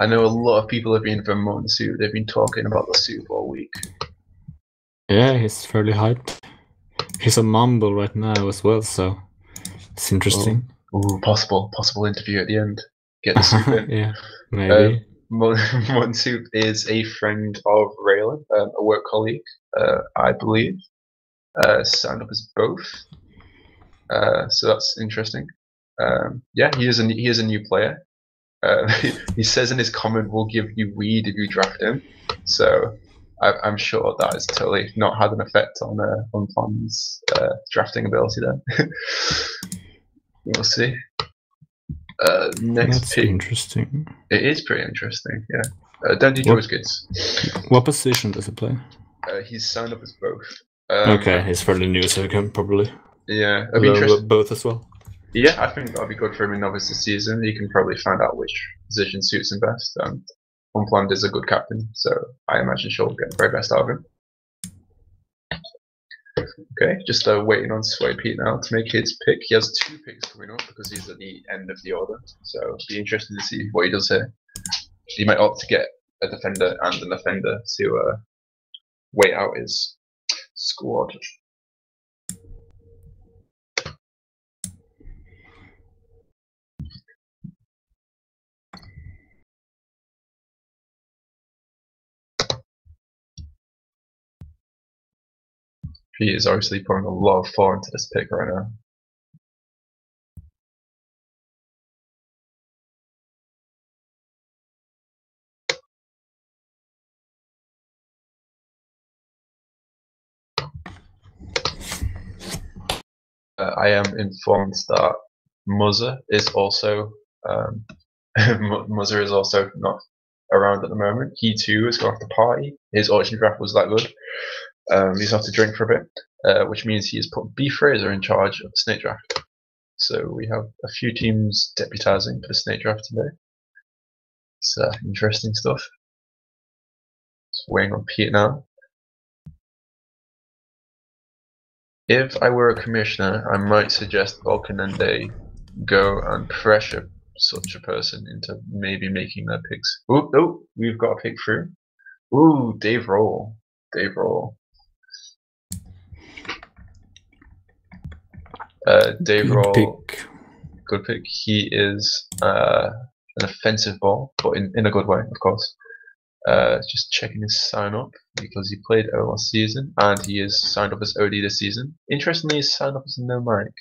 I know a lot of people have been for Morton Suit. They've been talking about the suit all week.
Yeah, he's fairly hyped. He's a mumble right now as well, so it's interesting.
Ooh, possible interview at the end. Get the suit in.
Yeah, maybe.
Morton Soup is a friend of Raylan, a work colleague, I believe. Signed up as both. So that's interesting. Yeah, he is a new player. He says in his comment, "We'll give you weed if you draft him." So I'm sure that has totally not had an effect on Fon's drafting ability. Then we'll see. Next
That's
pick.
interesting.
It is pretty interesting. Yeah. Don't do choice goods.
What position does he play?
He's signed up as both.
Okay, he's fairly new, so he can probably
learn
both as well.
Yeah, I think that'll be good for him in Novice this season. He can probably find out which position suits him best. Unplanned is a good captain, so I imagine she'll get the very best out of him. Okay, just waiting on Sway Pete now to make his pick. He has 2 picks coming up because he's at the end of the order, so it'll be interesting to see what he does here. He might opt to get a defender and an offender to wait out his squad. He is obviously putting a lot of thought into this pick right now. I am informed that Muzzer is also Muzzer is also not around at the moment. He too has gone off the party. His auction draft was that good. He's off to drink for a bit, which means he has put B Fraser in charge of the snake draft. So we have a few teams deputizing for the snake draft today. It's interesting stuff. Just waiting on Pete now. If I were a commissioner, I might suggest Volkanende go and pressure such a person into maybe making their picks. Oh, we've got a pick through. Ooh, Dave Roll. Dave Roll. Dave Roll. Good pick. He is an offensive ball, but in a good way, of course. Just checking his sign up because he played O last season and he is signed up as OD this season. Interestingly, he's signed up as no mic,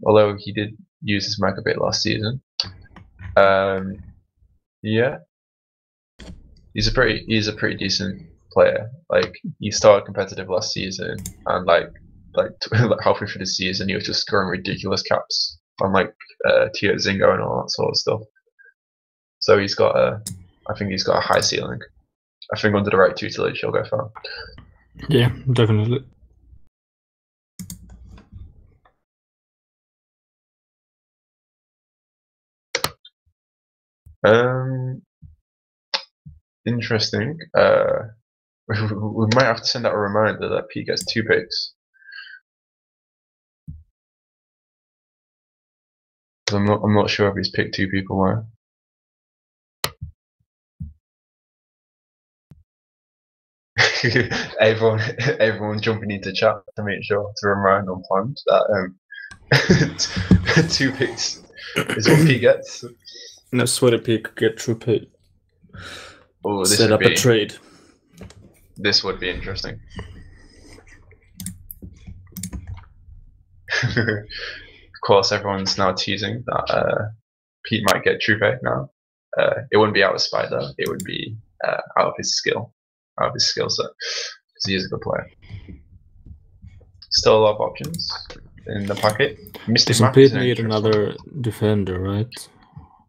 although he did use his mic a bit last season. Yeah, he's a pretty decent player. Like he started competitive last season and like halfway through the season he was just scoring ridiculous caps on like Tio Zingo and all that sort of stuff. So he's got I think he's got a high ceiling. I think under the right tutelage he'll go far.
Yeah, definitely.
Interesting. We might have to send out a reminder that Pete gets 2 picks. I'm not sure if he's picked 2 people now. everyone jumping into chat to make sure to remind Unplanned that 2 picks is what Pete gets.
No, Sweaty Pete could get through Pete.
Oh,
set up a trade.
This would be interesting. Of course, everyone's now teasing that Pete might get Trupe now. It wouldn't be out of spite though. It would be out of his skill set, because he is a good player. Still a lot of options in the packet.
Doesn't Pete need another defender, right?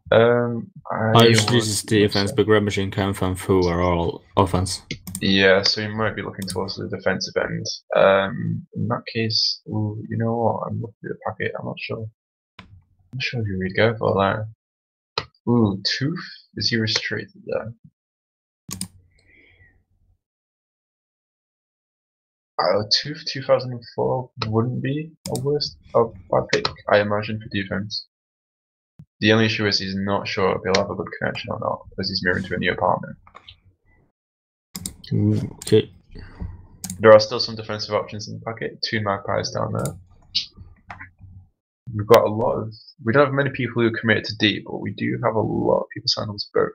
This is defense, but Grab Machine, Camp and Fu are all offense.
Yeah, so you might be looking towards the defensive end. In that case, ooh, you know what? I'm looking at the packet. I'm not sure. I'm not sure who we'd go for there. Ooh, Tooth? Is he restricted there? Tooth 2004 wouldn't be a worst of my pick, I imagine, for defense. The only issue is he's not sure if he'll have a good connection or not, because he's moving to a new apartment.
Okay.
There are still some defensive options in the packet. 2 magpies down there. We've got a lot of... We don't have many people who are committed to deep, but we do have a lot of people signed up as both.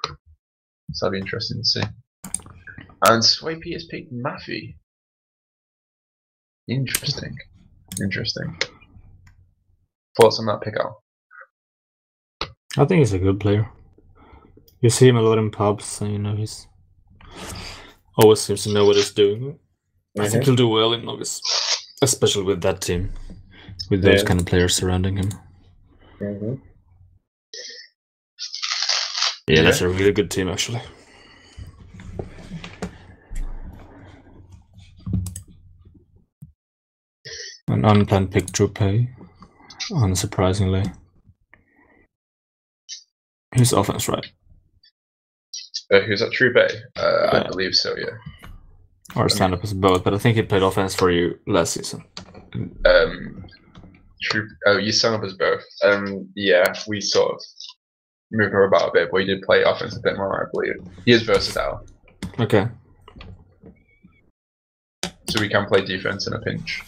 So that'll be interesting to see. And Swaype has picked Maffy. Interesting. Interesting. Thoughts on that pick out?
I think he's a good player. You see him a lot in pubs, and you know he's always seems to know what he's doing. I think he'll do well in Novice, especially with that team, with those kind of players surrounding him. Yeah, that's a really good team, actually. An unplanned pick Drupe, unsurprisingly. Who's offense, right?
Who's that? True Bay? I believe so, yeah.
Or stand up as both, but I think he played offense for you last season.
True. Oh, you signed up as both. Yeah, we sort of moved her about a bit, but he did play offense a bit more, I believe. He is versatile.
Okay.
So we can play defense in a pinch.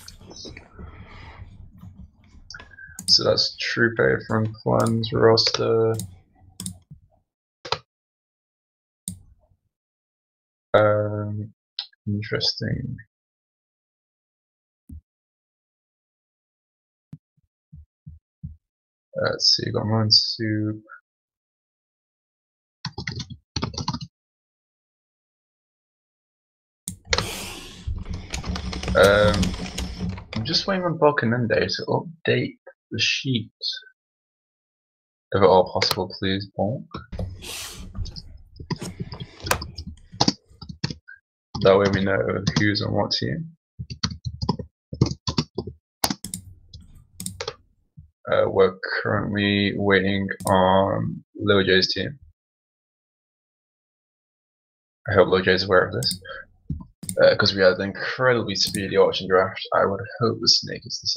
So that's True Bay from Plans roster. Interesting. Let's see, got Mine Soup. I'm just waiting on Balkanende to update the sheet. If at all possible, please, Bonk. That way we know who's on what team. We're currently waiting on Lil J's team. I hope Lil J's aware of this. Because we had an incredibly speedy auction draft, I would hope the Snake is the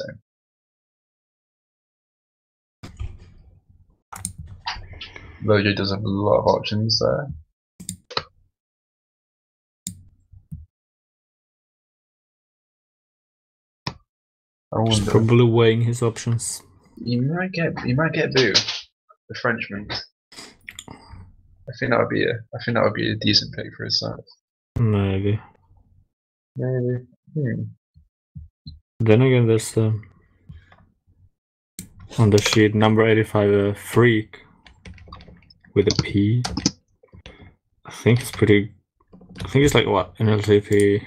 same. Lil J does have a lot of options there.
He's probably weighing his options.
He might get Boo, the Frenchman. I think that would be a decent pick for his side.
Maybe.
Maybe.
Then again, there's on the sheet number 85 a Freak with a P. I think it's pretty. I think it's like what, ENLTP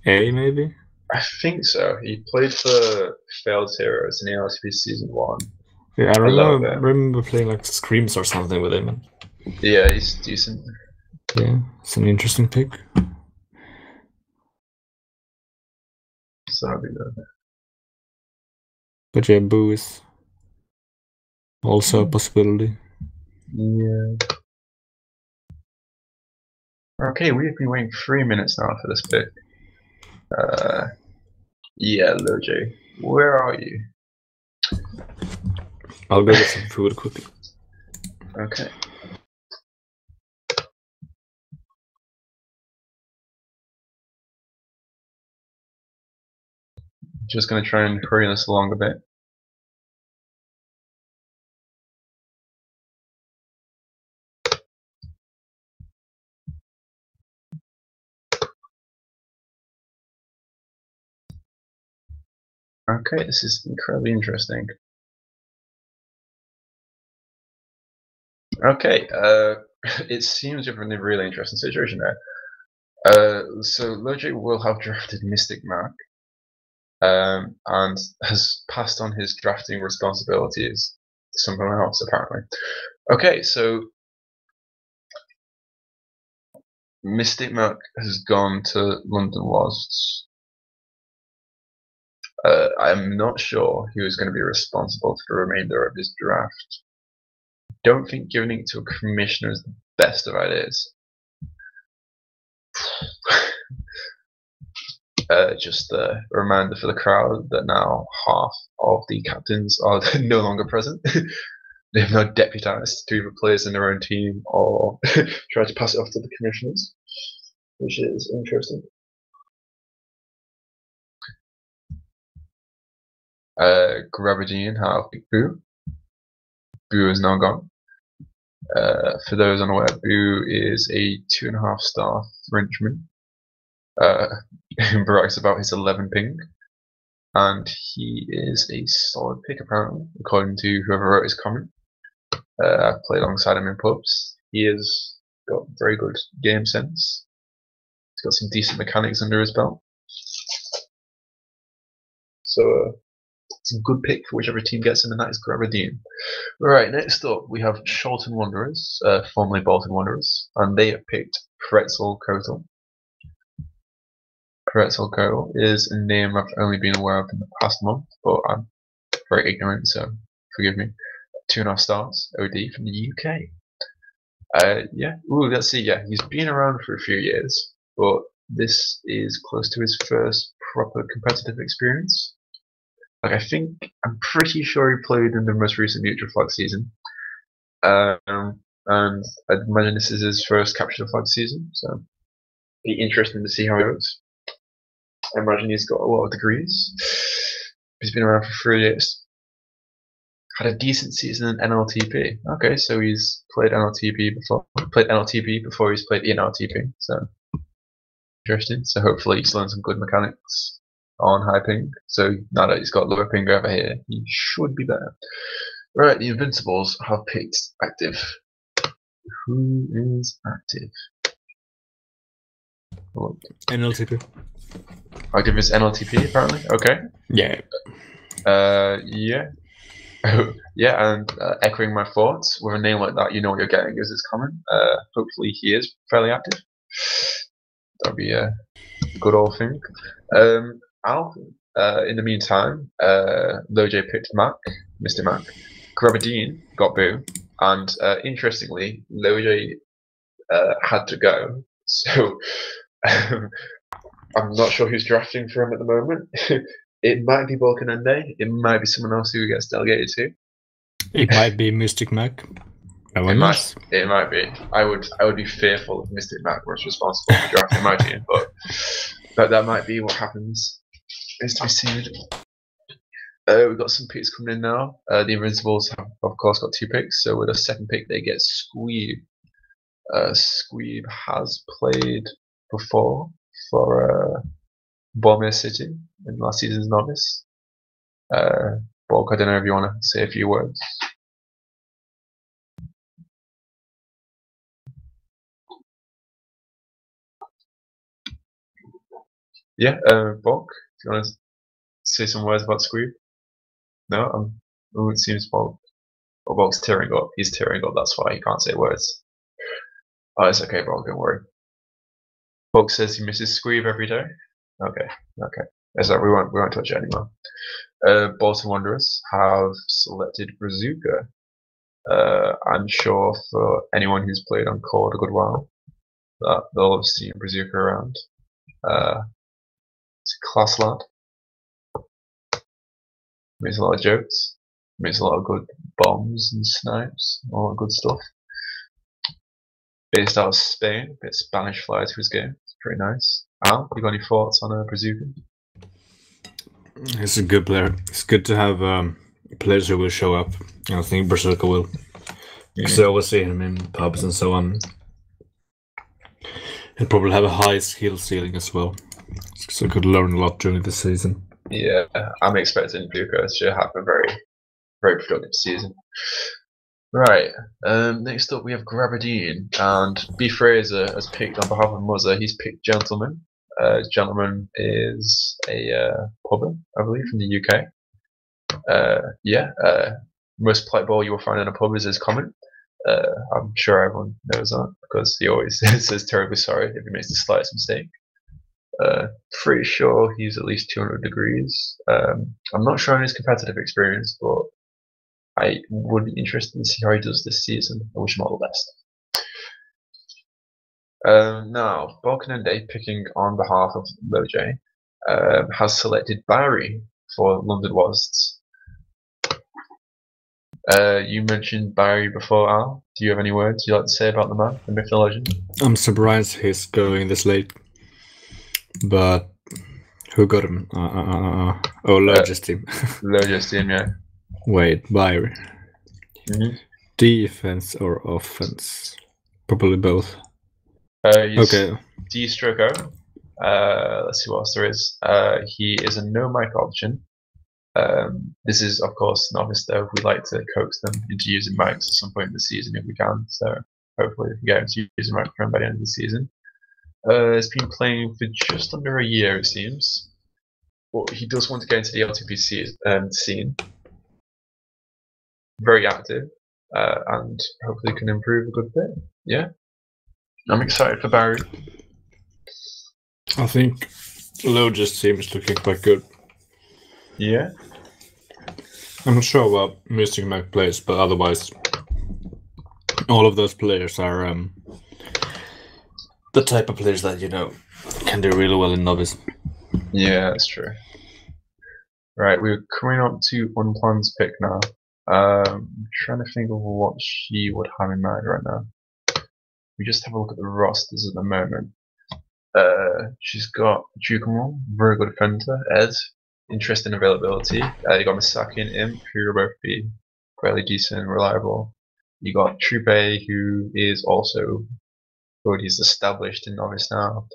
A maybe.
I think so. He played for Failed Heroes in ENLTP Season 1.
Yeah, I remember playing like Screams or something with him.
Yeah, he's decent.
Yeah, it's an interesting pick.
So that'd be good.
But yeah, Boo is also a possibility.
Yeah. Okay, we've been waiting 3 minutes now for this pick. Yeah, Lil J, where are you?
I'll go get some food quickly.
Okay. Just gonna try and hurry this along a bit. Okay, this is incredibly interesting. Okay, it seems you're in a really interesting situation there. So Logic will have drafted Mystic Mark, and has passed on his drafting responsibilities to someone else, apparently. Okay, so Mystic Mark has gone to London Wasps. I'm not sure who is going to be responsible for the remainder of his draft. Don't think giving it to a commissioner is the best of ideas. Just a reminder for the crowd that now half of the captains are no longer present. they've not deputised to either players in their own team or try to pass it off to the commissioners, which is interesting. Gravadine have Boo. Boo is now gone. For those unaware, Boo is a 2.5-star Frenchman. Brags about his 11 ping, and he is a solid pick apparently, according to whoever wrote his comment. I've played alongside him in pubs. He has got very good game sense. He's got some decent mechanics under his belt. So it's a good pick for whichever team gets him, and that is Gravadine. Right, next up we have Sholton Wanderers, formerly Bolton Wanderers, and they have picked Pretzel Kotal. Pretzel Kotal is a name I've only been aware of in the past month, but I'm very ignorant, so forgive me. 2.5 stars, OD from the UK. Yeah, ooh, let's see, yeah, he's been around for a few years, but this is close to his first proper competitive experience. Like, I'm pretty sure he played in the most recent neutral flag season. And I imagine this is his first capture the flag season, so be interesting to see how it goes. I imagine he's got a lot of degrees. He's been around for 3 years. Had a decent season in NLTP. Okay, so he's played NLTP before. Played NLTP before he's played ENLTP. So interesting. So hopefully he's learned some good mechanics on high ping. So now that he's got lower ping over here, he should be better. Right, the Invincibles have picked active. Who is active? Oh.
NLTP.
Active is NLTP apparently. Okay.
Yeah.
Yeah. Yeah, and echoing my thoughts, with a name like that, you know what you're getting is his common. Hopefully he is fairly active. That'd be a good old thing. Al, in the meantime, Loj picked Mac, Mr. Mac. Gravadine got Boo, and interestingly, Loj had to go, so I'm not sure who's drafting for him at the moment. It might be Balkanende. It might be someone else who gets delegated to.
It might be Mystic Mac.
It might be. I would be fearful if Mystic Mac was responsible for drafting my team, but that might be what happens. It's to be seen. We've got some picks coming in now. The Invincibles have, of course, got 2 picks. So with a second pick, they get Squeeb. Squeeb has played before for Bournemouth City in last season's Novice. Bulk, I don't know if you want to say a few words. Yeah, Bulk, if you want to say some words about Squeeb. No, it seems Bulk. Well, Bulk's tearing up. He's tearing up. That's why he can't say words. Oh, it's okay, Bulk. Don't worry. Bulk says he misses Squeeb every day. Okay. That's right. We won't touch it anymore. Bolton Wanderers have selected Brazuka. I'm sure for anyone who's played on Cord a good while, that they'll have seen Brazuka around. It's a class lad. Makes a lot of jokes. Makes a lot of good bombs and snipes. All that good stuff. Based out of Spain, a bit of Spanish flair to his game. It's pretty nice. Al, you got any thoughts on Brazuka?
He's a good player. It's good to have players who will show up. I think Brazuka will. Because I always see him in pubs and so on. He'll probably have a high skill ceiling as well. So I could learn a lot during the season.
Yeah, I'm expecting Brazuka to have a very, very productive season. Right, next up we have Gravadine, and B. Fraser has picked on behalf of Muzzer, he's picked Gentleman. Gentleman is a pubber, I believe, from the UK. Most polite ball you will find in a pub is his comment. I'm sure everyone knows that, because he always says terribly sorry if he makes the slightest mistake. Pretty sure he's at least 200 degrees. I'm not sure on his competitive experience, but I would be interested to see how he does this season. I wish him all the best. Now, Balkanende, picking on behalf of Loj, has selected Barry for London Wasps. You mentioned Barry before, Al. Do you have any words you'd like to say about the man, the myth and legend?
I'm surprised he's going this late. But who got him? Oh, Logis team.
Logis team, yeah.
Wait, Barry.
Mm-hmm.
Defense or offense? Probably both.
Okay. D-stroke O. Let's see what else there is. He is a no mic option. This is, of course, Novice, though. We like to coax them into using mics at some point in the season if we can. So hopefully we can get him to use a microphone by the end of the season. He's been playing for just under a year, it seems. But he does want to get into the LTP scene. Very active. And hopefully can improve a good bit. Yeah. I'm excited for Barry.
I think Logis team is looking quite good.
Yeah.
I'm not sure about Mystic Mac plays, but otherwise, all of those players are the type of players that, you know, can do really well in Novice.
Yeah, that's true. Right, we're coming up to Unplanned's pick now. I'm trying to think of what she would have in mind right now. We just have a look at the rosters at the moment. She's got Jukumon, very good defender. Ed, interesting availability. You got Misaki and Imp, who will both be fairly decent and reliable. You got Trupe, who is also good. He's established in Novice now.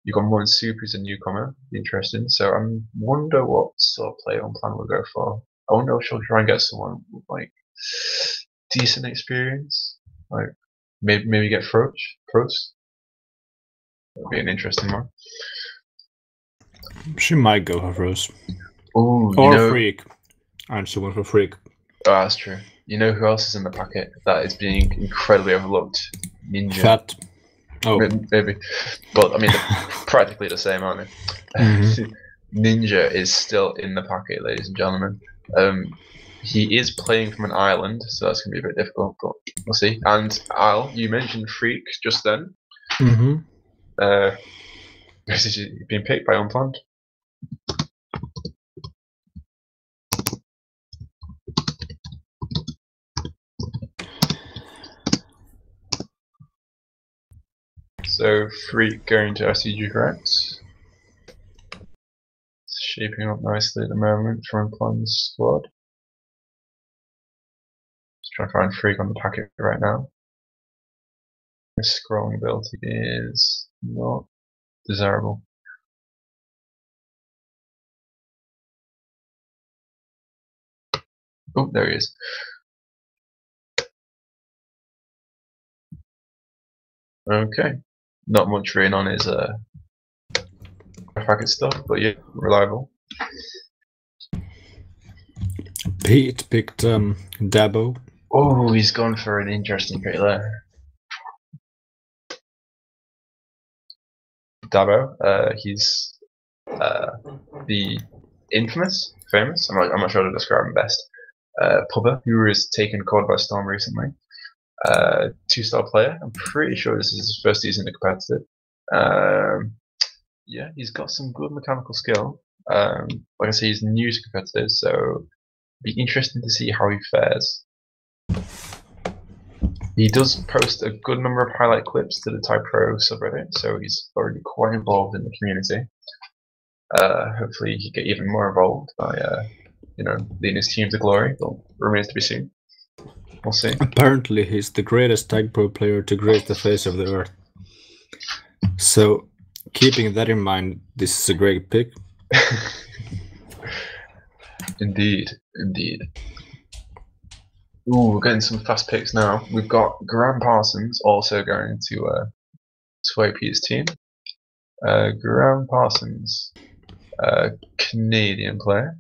You got Moon Soup, who's a newcomer. Interesting. So I wonder what sort of player Unplanned will go for. I wonder if she'll try and get someone with like decent experience, like maybe get Prost. That'd be an interesting one.
She might go for Rose.
Ooh,
or Freak. And she went for Freak.
Oh, that's true. You know who else is in the packet that is being incredibly overlooked? Ninja.
Fat. Oh.
Maybe. But I mean, they're practically the same, aren't they? Mm-hmm. Ninja is still in the packet, ladies and gentlemen. He is playing from an island, so that's going to be a bit difficult, but we'll see. And Al, you mentioned Freak just then.
Mm-hmm.
He's been picked by Unplanned. So Freak going to SCG correct. Shaping up nicely at the moment for Unplanned's squad. Just trying to find Freak on the packet right now. His scrolling ability is not desirable. Oh, there he is. Okay. Not much rain on his packet stuff, but yeah, reliable.
Pete picked Dabo.
Oh, he's gone for an interesting pick there. Dabo, he's the famous, I'm not sure how to describe him best, pubber who was taken COD by storm recently. 2-star player. I'm pretty sure this is his first season in competitive. Yeah, he's got some good mechanical skill. Like I say, he's new to competitive, so it'll be interesting to see how he fares. He does post a good number of highlight clips to the TagPro subreddit, so he's already quite involved in the community. Hopefully he can get even more involved by leading his team to glory, but remains to be seen. We'll see.
Apparently he's the greatest TagPro player to grace the face of the earth. So, keeping that in mind, this is a great pick.
Indeed. Ooh, we're getting some fast picks now. We've got Graham Parsons also going to AP's team. Graham Parsons, Canadian player,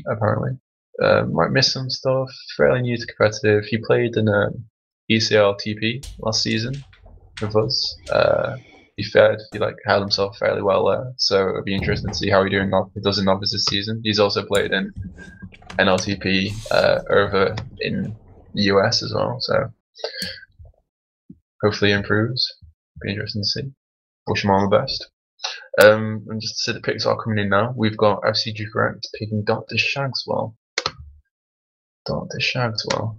apparently. Might miss some stuff, fairly new to competitive. He played in ENLTP last season with us. He held himself fairly well there, so it'll be interesting to see how he does in Novice this season. He's also played in ENLTP over in the US as well, so hopefully he improves. Be interesting to see. Wish him all the best. And just to see the picks are coming in now, we've got FCG Correct picking Dr. Shagswell. Dr. Shagwell.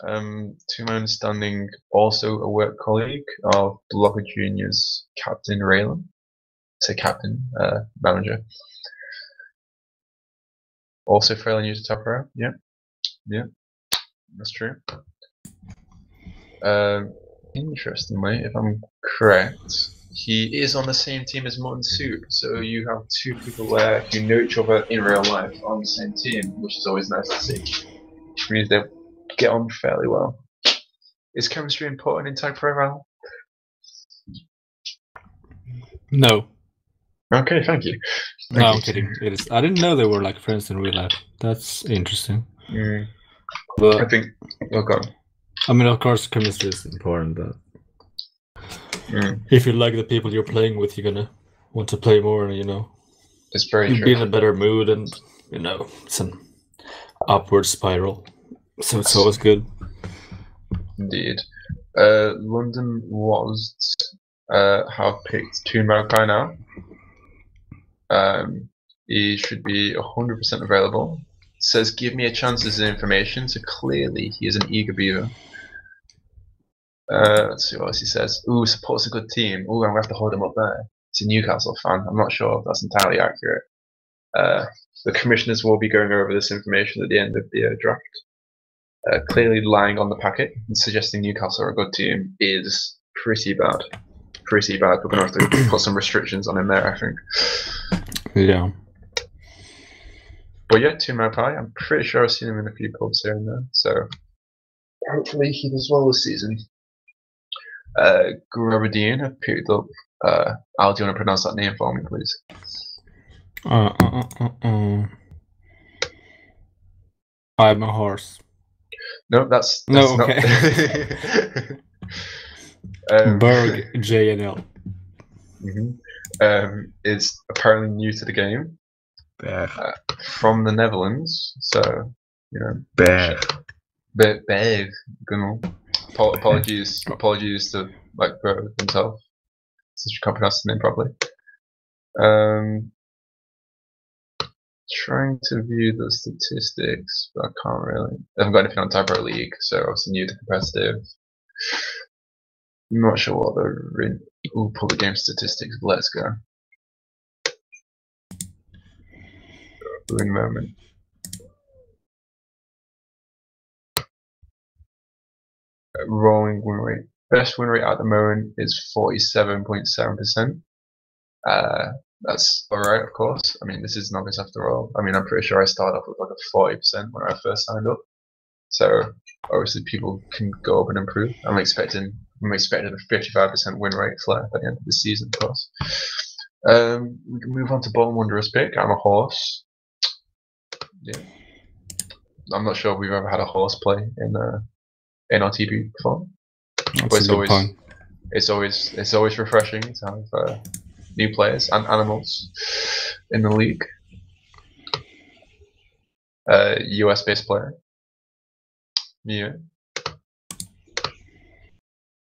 To my understanding, also a work colleague of Blocker Junior's Captain Raylan. Say captain, manager. Also fairly new to TagPro. Yeah, that's true. Interestingly, if I'm correct, he is on the same team as Mutton Soup, so you have two people there who know each other in real life on the same team, which is always nice to see. Which means they get on fairly well. Is chemistry important in TagPro, Val?
No.
Okay, thank you.
No, I'm kidding. It is. I didn't know they were like friends in real life. That's interesting. But
I think. Oh god.
I mean, of course, chemistry is important. But if you like the people you're playing with, you're gonna want to play more. You know,
it's very
you'll
true.
be in a better mood, and you know, it's an upward spiral. So it's always good.
Indeed. London was have picked Toon Maokai now. He should be 100% available. Says, give me a chance as information, so clearly he is an eager beaver. Let's see what else he says. Ooh, supports a good team. Ooh, I'm going to have to hold him up there. He's a Newcastle fan. I'm not sure if that's entirely accurate. The commissioners will be going over this information at the end of the draft. Clearly lying on the packet and suggesting Newcastle are a good team is pretty bad. Pretty bad. We're going to have to put some restrictions on him there, I think.
Yeah.
But yeah, Toon Maokai, I'm pretty sure I've seen him in a few pubs here and there, so hopefully he does well this season. Grobadine have picked up. Al, do you want to pronounce that name for me, please?
I'm a horse.
No, that's
no,
not.
okay. Berg JNL.
Is apparently new to the game. From the Netherlands, so you know. Berg. Apologies to like Berg himself, since you can't pronounce the name properly. Trying to view the statistics, but I can't really. I haven't got anything on TagPro League, so obviously new to competitive. I'm not sure what the public game statistics. Let's go. In a moment. Rolling win rate. Best win rate at the moment is 47.7%. That's alright, of course. I mean, this is Novice after all. I mean, I'm pretty sure I started off with like a 40% when I first signed up. So obviously people can go up and improve. I'm expecting a 55% win rate flair by the end of the season, of course. We can move on to Bottom Wanderer's pick. I'm a horse. Yeah. I'm not sure if we've ever had a horse play in ENLTP before. But it's always refreshing to have new players and animals in the league. US based player. Yeah.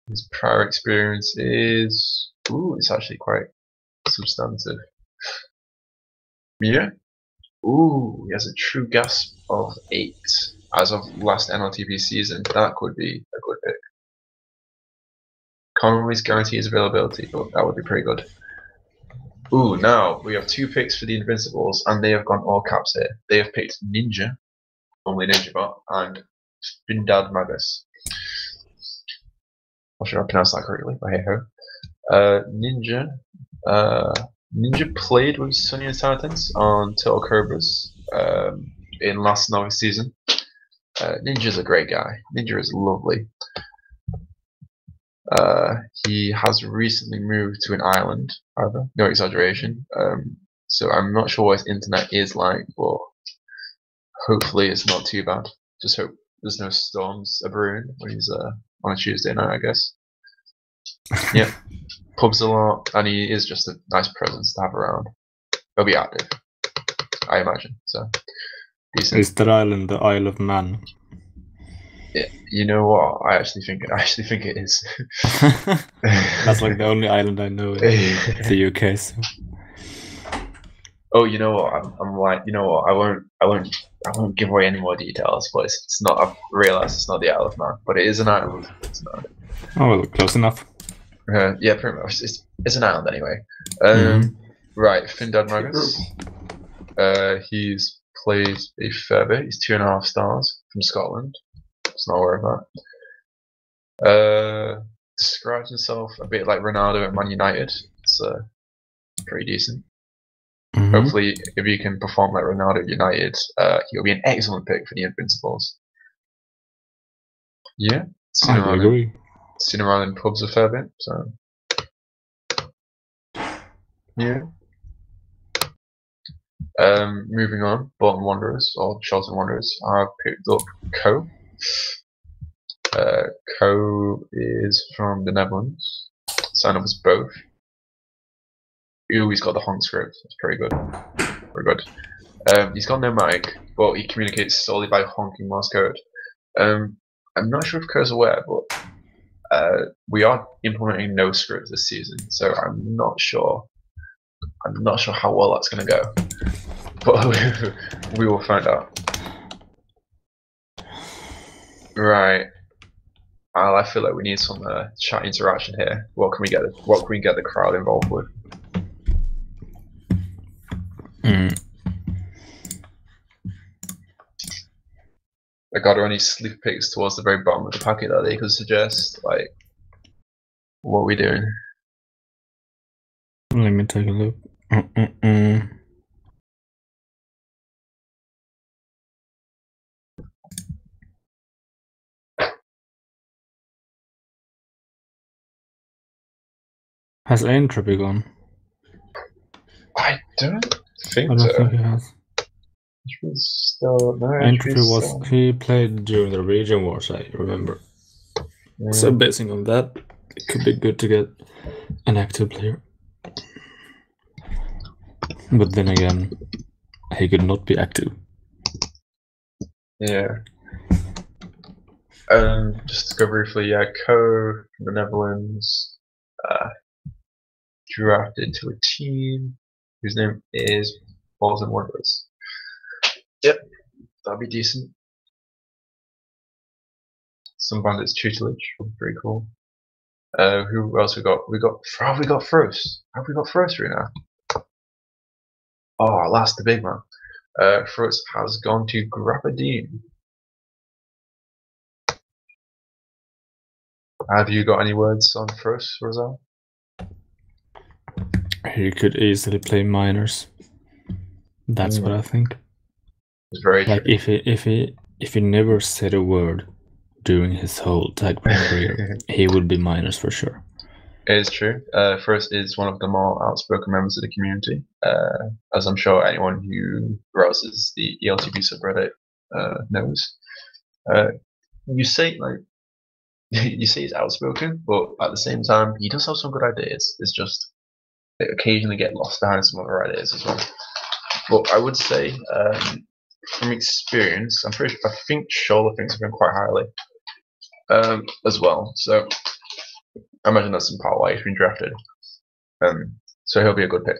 His prior experience is it's actually quite substantive. Yeah. Ooh, he has a true gasp of 8 as of last ENLTP season. That could be a good pick. Can't always guarantee his availability, but that would be pretty good. Ooh, now we have 2 picks for the Invincibles, and they have gone all caps here. They have picked Ninja, formerly NinjaBot, and Bindad Magus. I'm sure I pronounced that correctly, but hey ho. Ninja played with Sunny Intelligence on Turtle Cobras in last Novice season. Ninja's a great guy. Ninja is lovely. He has recently moved to an island, however, no exaggeration. So I'm not sure what his internet is like, but hopefully it's not too bad. Just hope there's no storms a brewing when he's on a Tuesday night, I guess. Yeah, pubs a lot, and he is just a nice presence to have around. He'll be active, I imagine. So decent.
Is that island the Isle of Man?
Yeah, you know what? I actually think it is.
That's like the only island I know in the UK. So.
Oh, you know what? I'm like, you know what? I won't give away any more details. But it's not. I've realised it's not the Isle of Man, but it is an island. It's an island.
Oh, well, close enough.
Yeah, pretty much. It's an island anyway.
Mhm.
Right, Findad Magus. He's played a fair bit. He's 2.5 stars from Scotland. It's not worry about. Describes himself a bit like Ronaldo at Man United. It's pretty decent.
Mhm.
Hopefully, if he can perform like Ronaldo at United, he'll be an excellent pick for the Invincibles. Yeah,
I agree.
Seen around in pubs a fair bit, so yeah. Moving on, Bolton Wanderers or Charlton Wanderers. I've picked up Co. Co is from the Netherlands. Sign up as both. Ooh, he's got the honk script. That's pretty good. Very good. He's got no mic, but he communicates solely by honking Morse code. I'm not sure if Co's aware, but we are implementing no script this season, so I'm not sure how well that's going to go. But we will find out. Right. I feel like we need some chat interaction here. What can we get the crowd involved with? Like, are there any sleep picks towards the very bottom of the packet that they could suggest? Like, what are we doing?
Let me take a look. Has Entropy gone?
I don't think
I don't think he has.
Still, no,
Entropy was he played during the region wars, I remember.
Yeah.
So basing on that, it could be good to get an active player. But then again, he could not be active.
Yeah. Just to go briefly, yeah, Co from the Netherlands drafted to a team whose name is Bolton Wanderers. Yep, that'd be decent. Some bandits tutelage would be pretty cool. Who else we got? We got Frost. Have we got Frost right now? Oh, last the big man. Frost has gone to Grabadine. Have you got any words on Frost, Rosal?
He could easily play minors. That's what I think.
It's very
like
true.
if he never said a word during his whole TagPro career, he would be minors for sure.
It is true. Frost is one of the more outspoken members of the community, as I'm sure anyone who browses the ENLTP subreddit knows. You say he's outspoken, but at the same time, he does have some good ideas. It's just they occasionally get lost behind some other ideas as well. But I would say, from experience, I think Shola thinks of him quite highly as well. So I imagine that's in part why he's been drafted. So he'll be a good pick.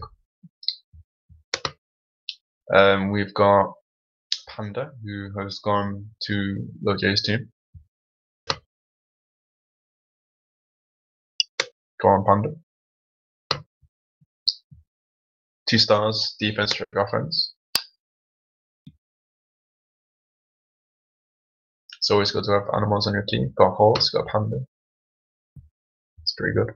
We've got Panda, who has gone to Loj's team. Go on, Panda. 2 stars, defense, check offense. It's always good to have animals on your team. Got a horse, got a panda. It's pretty good.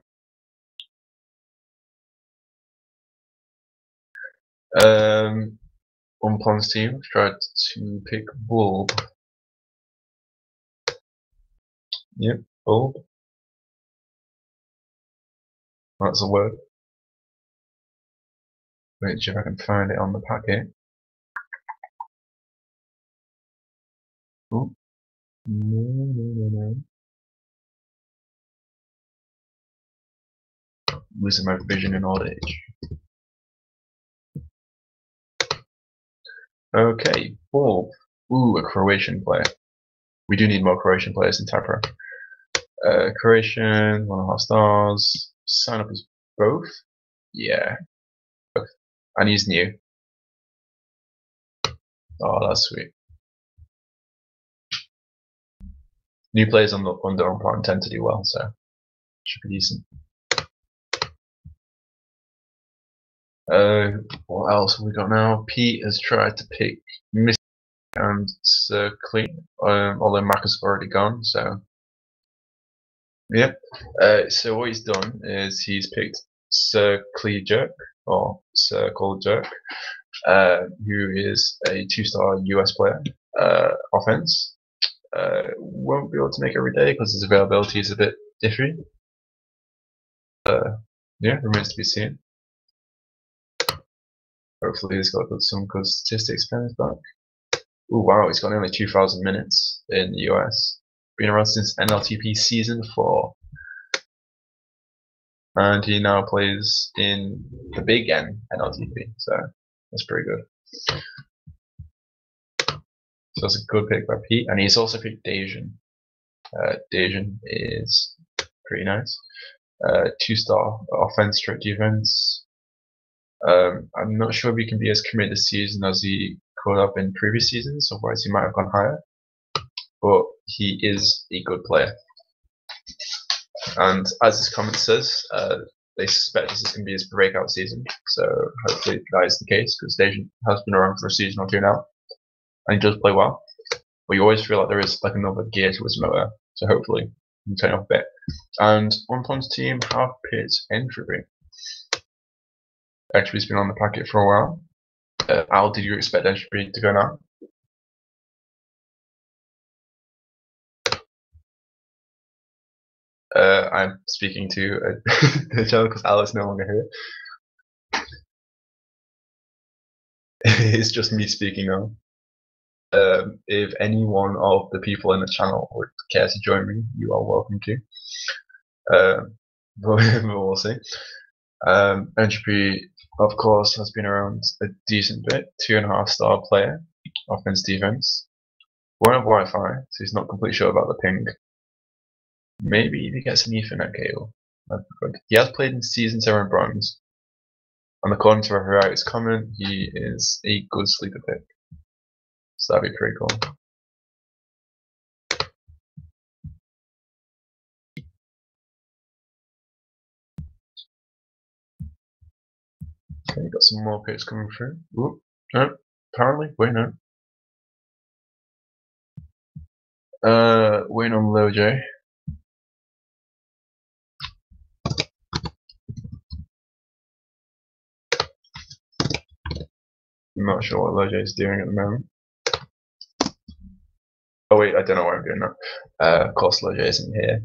Unplanned's team tried to pick Bulb. Yep, Bulb. That's a word. Which, if I can find it on the packet. Oh. No. Losing my vision in old age. Okay, Bulb. Ooh, a Croatian player. We do need more Croatian players in TagPro. Croatian, 1.5 stars. Sign up as both? Yeah. Both. And he's new. Oh, that's sweet. New players on the under on tend to do well, so should be decent. What else have we got now? Pete has tried to pick Miss and Sir Clean, although Mac has already gone, so yeah. So what he's done is he's picked Sir Clee Jerk, or Sir Cold Jerk, who is a 2-star US player, offense. Won't be able to make every day because his availability is a bit iffy. Yeah, remains to be seen. Hopefully he's got some good statistics behind his back. Oh wow, he's got nearly 2,000 minutes in the US. Been around since ENLTP Season 4. And he now plays in the Big N ENLTP, so that's pretty good. So that's a good pick by Pete, and he's also picked Dajan. Dajan is pretty nice. 2-star offense, straight defense. I'm not sure if he can be as committed this season as he could have in previous seasons, otherwise he might have gone higher. But he is a good player. And as his comment says, they suspect this is going to be his breakout season. So hopefully that is the case, because Dajan has been around for a season or two now, and he does play well. But you always feel like there is like another gear to his motor. So hopefully he can turn off a bit. And Onpon's team have picked Entropy. Entropy's been on the packet for a while. Al, did you expect Entropy to go now? I'm speaking to the channel because Al is no longer here. It's just me speaking now. If any one of the people in the channel would care to join me, you are welcome to. But we'll see. Entropy, of course, has been around a decent bit. 2.5-star player, offense, defense. Won't have Wi-Fi, so he's not completely sure about the ping. Maybe if he gets an Ethernet cable, that'd be good. He has played in Season 7 Bronze. And according to Reveri's comment, he is a good sleeper pick. So that'd be pretty cool. Okay, got some more picks coming through. Ooh, no, apparently, wait, no. Waiting on LoJ. I'm not sure what LoJ is doing at the moment. Oh wait, I don't know why I'm doing that. Of course LoJ isn't here.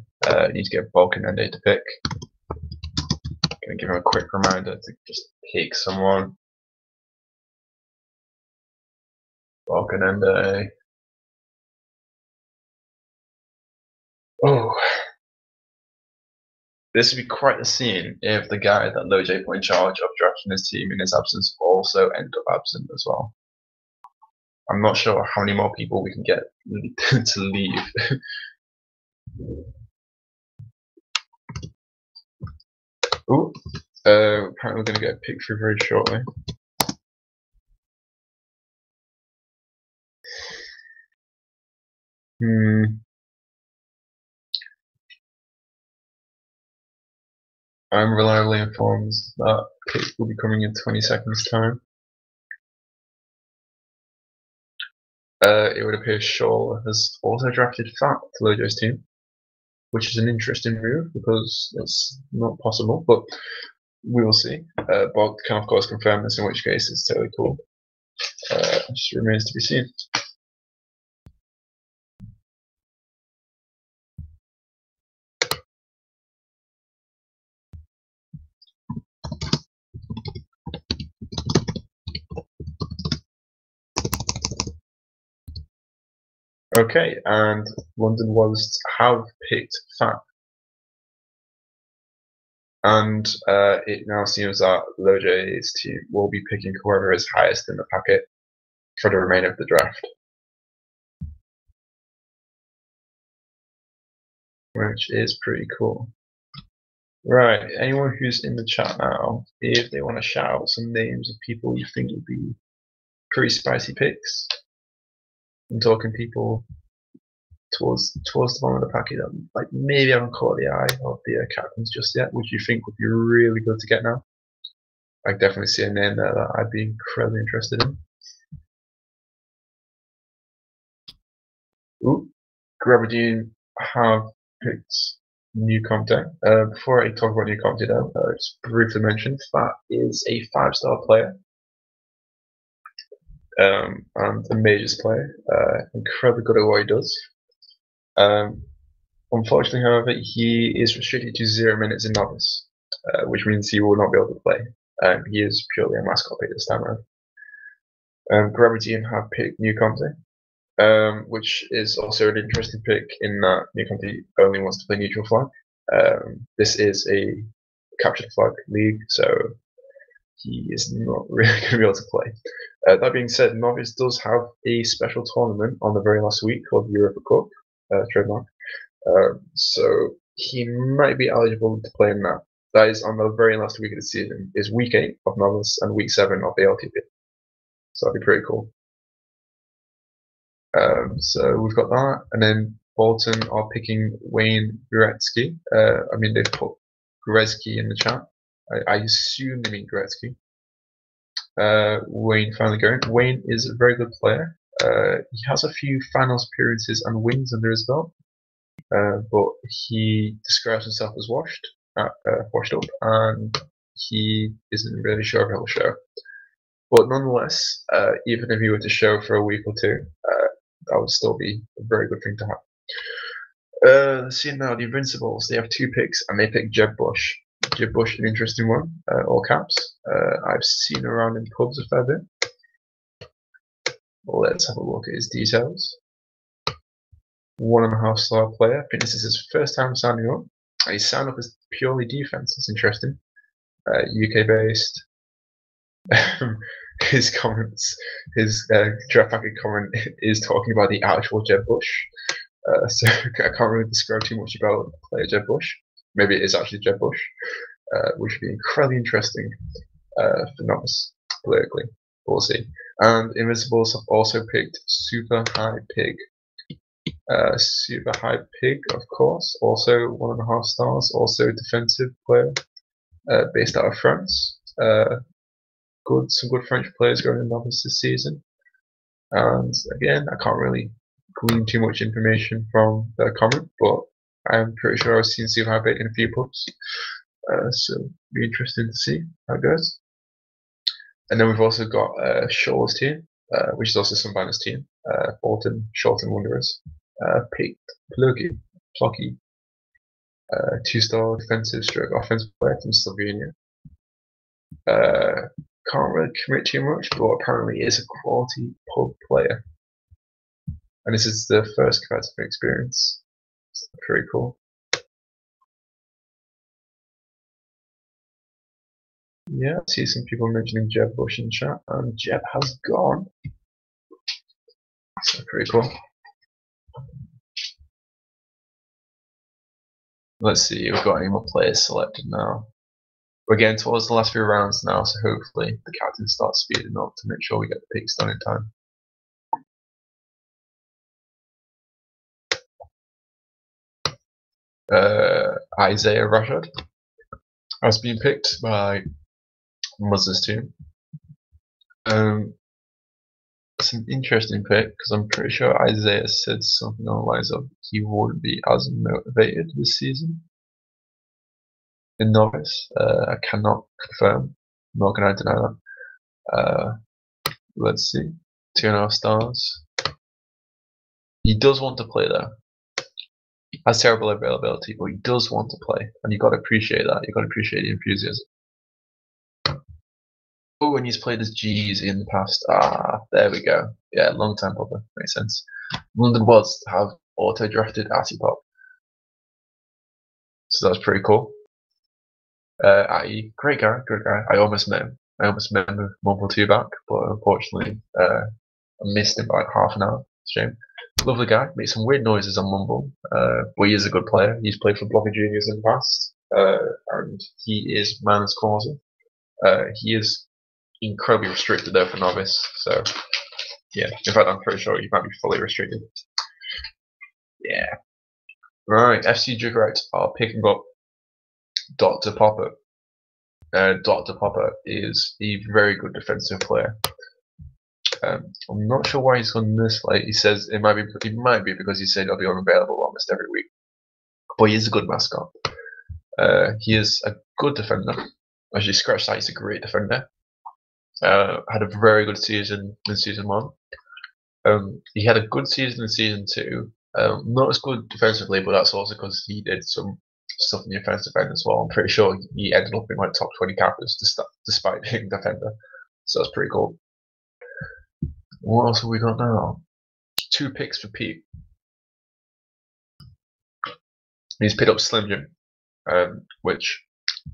Need to get Balkan and to pick. Gonna give him a quick reminder to just pick someone. Balkan and oh. This would be quite the scene if the guy that LoJ put in charge of drafting his team in his absence also ended up absent as well. I'm not sure how many more people we can get to leave. Ooh, apparently we're going to get a pick through very shortly. I'm reliably informed that pick will be coming in 20 seconds time. It would appear Shaw has also drafted Fat to LoJ's team, which is an interesting move because it's not possible, but we will see. Bog can of course confirm this, in which case it's totally cool. Just remains to be seen. Okay, and London was have picked Fat. And it now seems that LoJ's team will be picking whoever is highest in the packet for the remainder of the draft. Which is pretty cool. Right, anyone who's in the chat now, if they want to shout out some names of people you think would be pretty spicy picks. I'm talking people towards the bottom of the packet that like maybe haven't caught the eye of the captains just yet, which you think would be really good to get now. I definitely see a name there that I'd be incredibly interested in. Ooh, Gravity have picked new content. Before I talk about new content, just briefly mention that is a 5-star player and a majors player. Incredibly good at what he does. Unfortunately, however, he is restricted to 0 minutes in Novice, which means he will not be able to play. He is purely a mascot pick this time around. Gravity have picked new content. Which is also an interesting pick in that New Conti only wants to play neutral flag. This is a captured flag league, so he is not really going to be able to play. That being said, Novice does have a special tournament on the very last week called Europa Cup, trademark. So he might be eligible to play in that. That is on the very last week of the season. Is week 8 of Novice and week 7 of the ENLTP. So that'd be pretty cool. So we've got that, and then Bolton are picking Wayne Gretzky. I mean, they've put Gretzky in the chat. I assume they mean Gretzky. Wayne finally going. Wayne is a very good player. He has a few finals appearances and wins under his belt, but he describes himself as washed up, and he isn't really sure if he'll show. But nonetheless, even if he were to show for a week or two, that would still be a very good thing to have. Let's see now, the Invincibles, they have 2 picks, and they pick Jeb Bush. Jeb Bush, an interesting one, all caps. I've seen around in pubs a fair bit. Let's have a look at his details. 1.5-star player. I think this is his first time signing up. And he signed up as purely defense. That's interesting. UK based. His comments, his draft packet comment is talking about the actual Jeb Bush. So I can't really describe too much about player Jeb Bush. Maybe it is actually Jeb Bush, which would be incredibly interesting for Novice politically. We'll see. And Invincibles have also picked Super High Pig. Super High Pig, of course, also 1.5 stars, also a defensive player based out of France. Some good French players going in Novice this season. And again, I can't really glean too much information from their comment, but I'm pretty sure I've seen Super High Pig in a few pubs. So it'll be interesting to see how it goes. And then we've also got Shaw's team, which is also some Banner's team. Bolton, Shorten Wanderers. Picked Plucky, 2-star defensive stroke offensive player from Slovenia. Can't really commit too much, but apparently is a quality pub player. And this is the first competitive experience. It's pretty cool. Yeah, I see some people mentioning Jeb Bush in chat, and Jeb has gone. So pretty cool. Let's see if we've got any more players selected now. We're getting towards the last few rounds now, so hopefully the captain starts speeding up to make sure we get the picks done in time. Isaiah Rashad has been picked by Muzz's team. It's an interesting pick because I'm pretty sure Isaiah said something along the lines of he wouldn't be as motivated this season in Novice. I cannot confirm. I'm not going to deny that. Let's see. 2.5 stars. He does want to play there. Has terrible availability, but he does want to play, and you've got to appreciate that. You've got to appreciate the enthusiasm. Oh, and he's played as G's in the past. Ah, there we go. Yeah, long time popper. Makes sense. London was to have auto-drafted Artipop. So that's pretty cool. Great guy, good guy. I almost met him. I almost met him a month or 2 back, but unfortunately, I missed him by like half an hour. Shame. Lovely guy. Makes some weird noises on Mumble, but he is a good player. He's played for Blocker Juniors in the past, and he is man's causer. He is incredibly restricted there for Novice. So yeah, in fact, I'm pretty sure you might be fully restricted. Yeah. Right, FC Jukurit are picking up Dr. Popper. Dr. Popper is a very good defensive player. I'm not sure why he's on this late. He says it might be because he said he'll be unavailable almost every week. But he is a good mascot. He is a good defender. Actually, scratch that, he's a great defender. Had a very good season in season 1. He had a good season in season 2. Not as good defensively, but that's also because he did some stuff in the offensive end as well. I'm pretty sure he ended up in like top 20 captures despite being a defender. So that's pretty cool. What else have we got now? 2 picks for Pete. He's picked up Slim Jim, which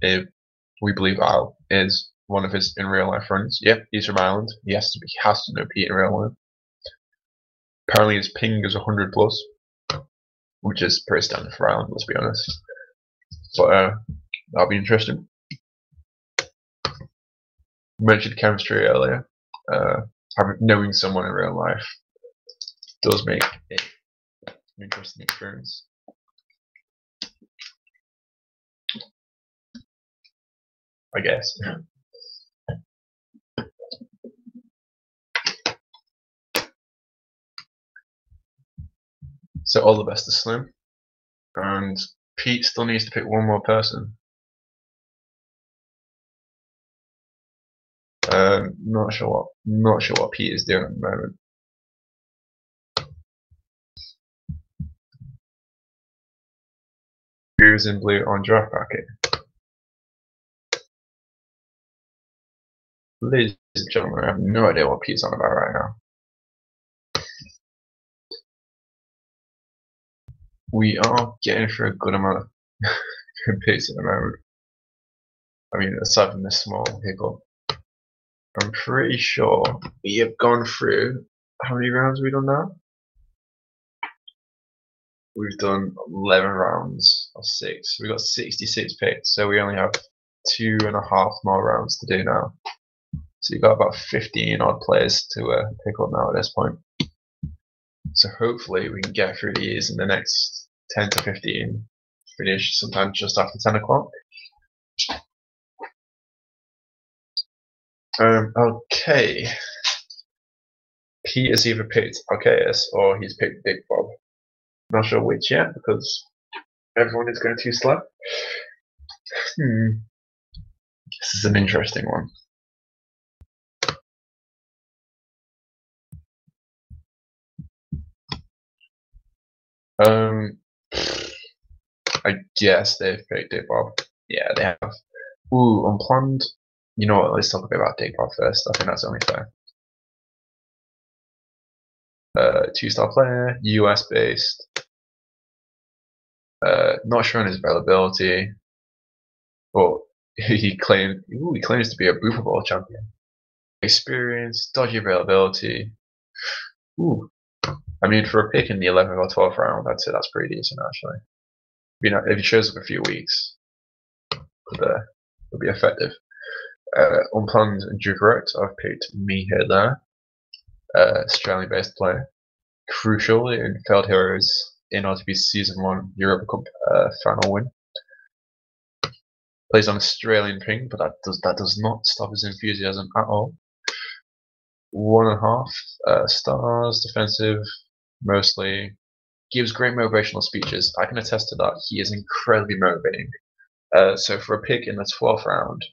we believe Al is one of his in real life friends. Yep, he's from Ireland. He has to know Pete in real life. Apparently his ping is 100 plus, which is pretty standard for Ireland, let's be honest. But that'll be interesting. Mentioned chemistry earlier. Knowing someone in real life does make it an interesting experience. I guess. So all the best to Slim. And Pete still needs to pick one more person. Not sure what Pete is doing at the moment. Who's in blue on draft packet? Ladies and gentlemen, I have no idea what Pete's on about right now. We are getting through a good amount of picks at the moment. I mean, aside from this small hiccup, I'm pretty sure we have gone through. How many rounds have we done now? We've done 11 rounds of 6. We got 66 picks, so we only have 2.5 more rounds to do now. So you've got about 15 odd players to pick up now at this point. So hopefully we can get through these in the next 10 to 15. Finish sometime just after 10 o'clock. Okay. Pete has either picked Arceus or he's picked Big Bob. Not sure which yet because everyone is going too slow. This is an interesting one. I guess they've picked Big Bob. Yeah, they have. Ooh, unplanned. You know what? Let's talk a bit about Big Bob first. I think that's only fair. 2-star player, US based. Not showing his availability, but he claims to be a Booper Ball champion. Experience, dodgy availability. Ooh, I mean, for a pick in the 11th or 12th round, I'd say that's pretty decent actually. You know, if he shows up a few weeks, could be effective. Unplanned and Jukurit, I've picked me here there. Australian-based player. Crucial in Failed Heroes ENLTP Season 1 Europa Cup final win. Plays on Australian ping, but that does not stop his enthusiasm at all. 1.5 stars, defensive, mostly. Gives great motivational speeches. I can attest to that. He is incredibly motivating. So for a pick in the 12th round,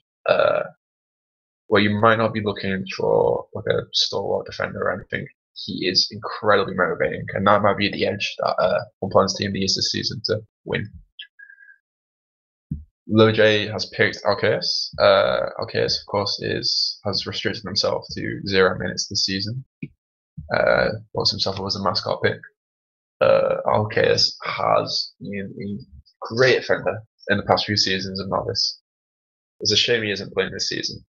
where you might not be looking for like a stalwart defender or anything, he is incredibly motivating, and that might be the edge that Unplanned's team needs this season to win. LoJ has picked Arceus. Arceus, of course, has restricted himself to 0 minutes this season. Puts himself up as a mascot pick. Arceus has been a great defender in the past few seasons of Novice. It's a shame he isn't playing this season.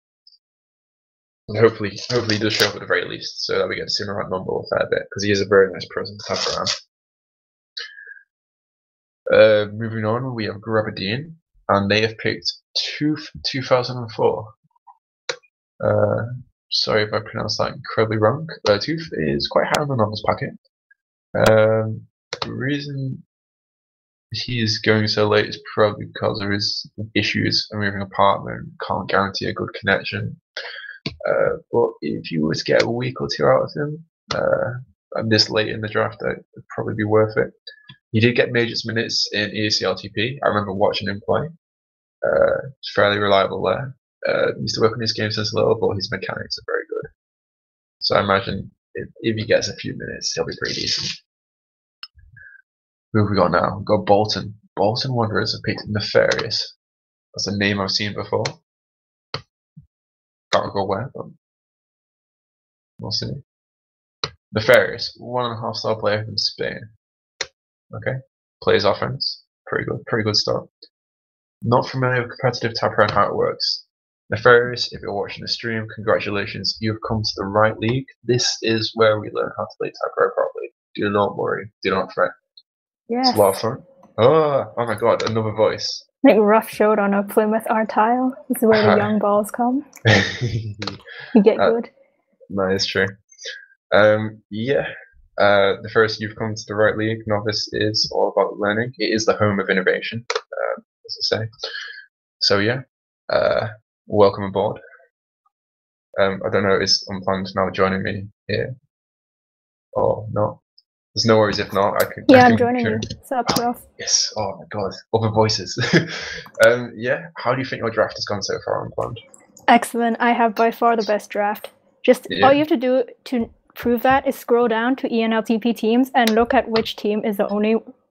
And hopefully he does show up at the very least, so that we get to see him around Mumble a fair bit, because he is a very nice presence to have around. Moving on, we have Grabadine, and they have picked 2004. Sorry if I pronounced that incredibly wrong. Tooth is quite high on the novice packet. The reason he is going so late is probably because of his issues of moving apartment, can't guarantee a good connection. But if you were to get a week or two out of him, and this late in the draft, it'd probably be worth it. He did get majors minutes in ENLTP. I remember watching him play. He's fairly reliable there. Used to work on his game sense a little, but his mechanics are very good. So I imagine if he gets a few minutes, he'll be pretty decent. Who have we got now? We've got Bolton. Bolton Wanderers have picked Nefarious. That's a name I've seen before. Can't go where, but we'll see. Nefarious, 1.5 star player from Spain. Okay, plays offense. Pretty good start. Not familiar with competitive TagPro and how it works. Nefarious, if you're watching the stream, congratulations, you've come to the right league. This is where we learn how to play TagPro properly. Do not worry, do not fret.
Yes.
It's a lot of fun. Oh my god, another voice.
Like rough showed on a Plymouth art tile. This is where the young balls come. You get good.
That is true. Yeah. The first, you've come to the right league. Novice is all about learning. It is the home of innovation, as I say. So yeah, welcome aboard. I don't know, is Unplanned now joining me here? Or not? There's no worries if not. I can.
Yeah, I'm joining you. What's up, bro?
Yes. Oh my god, other voices. Yeah. How do you think your draft has gone so far, Unplanned?
Excellent. I have by far the best draft. Just all you have to do to prove that is scroll down to ENLTP teams and look at which team is the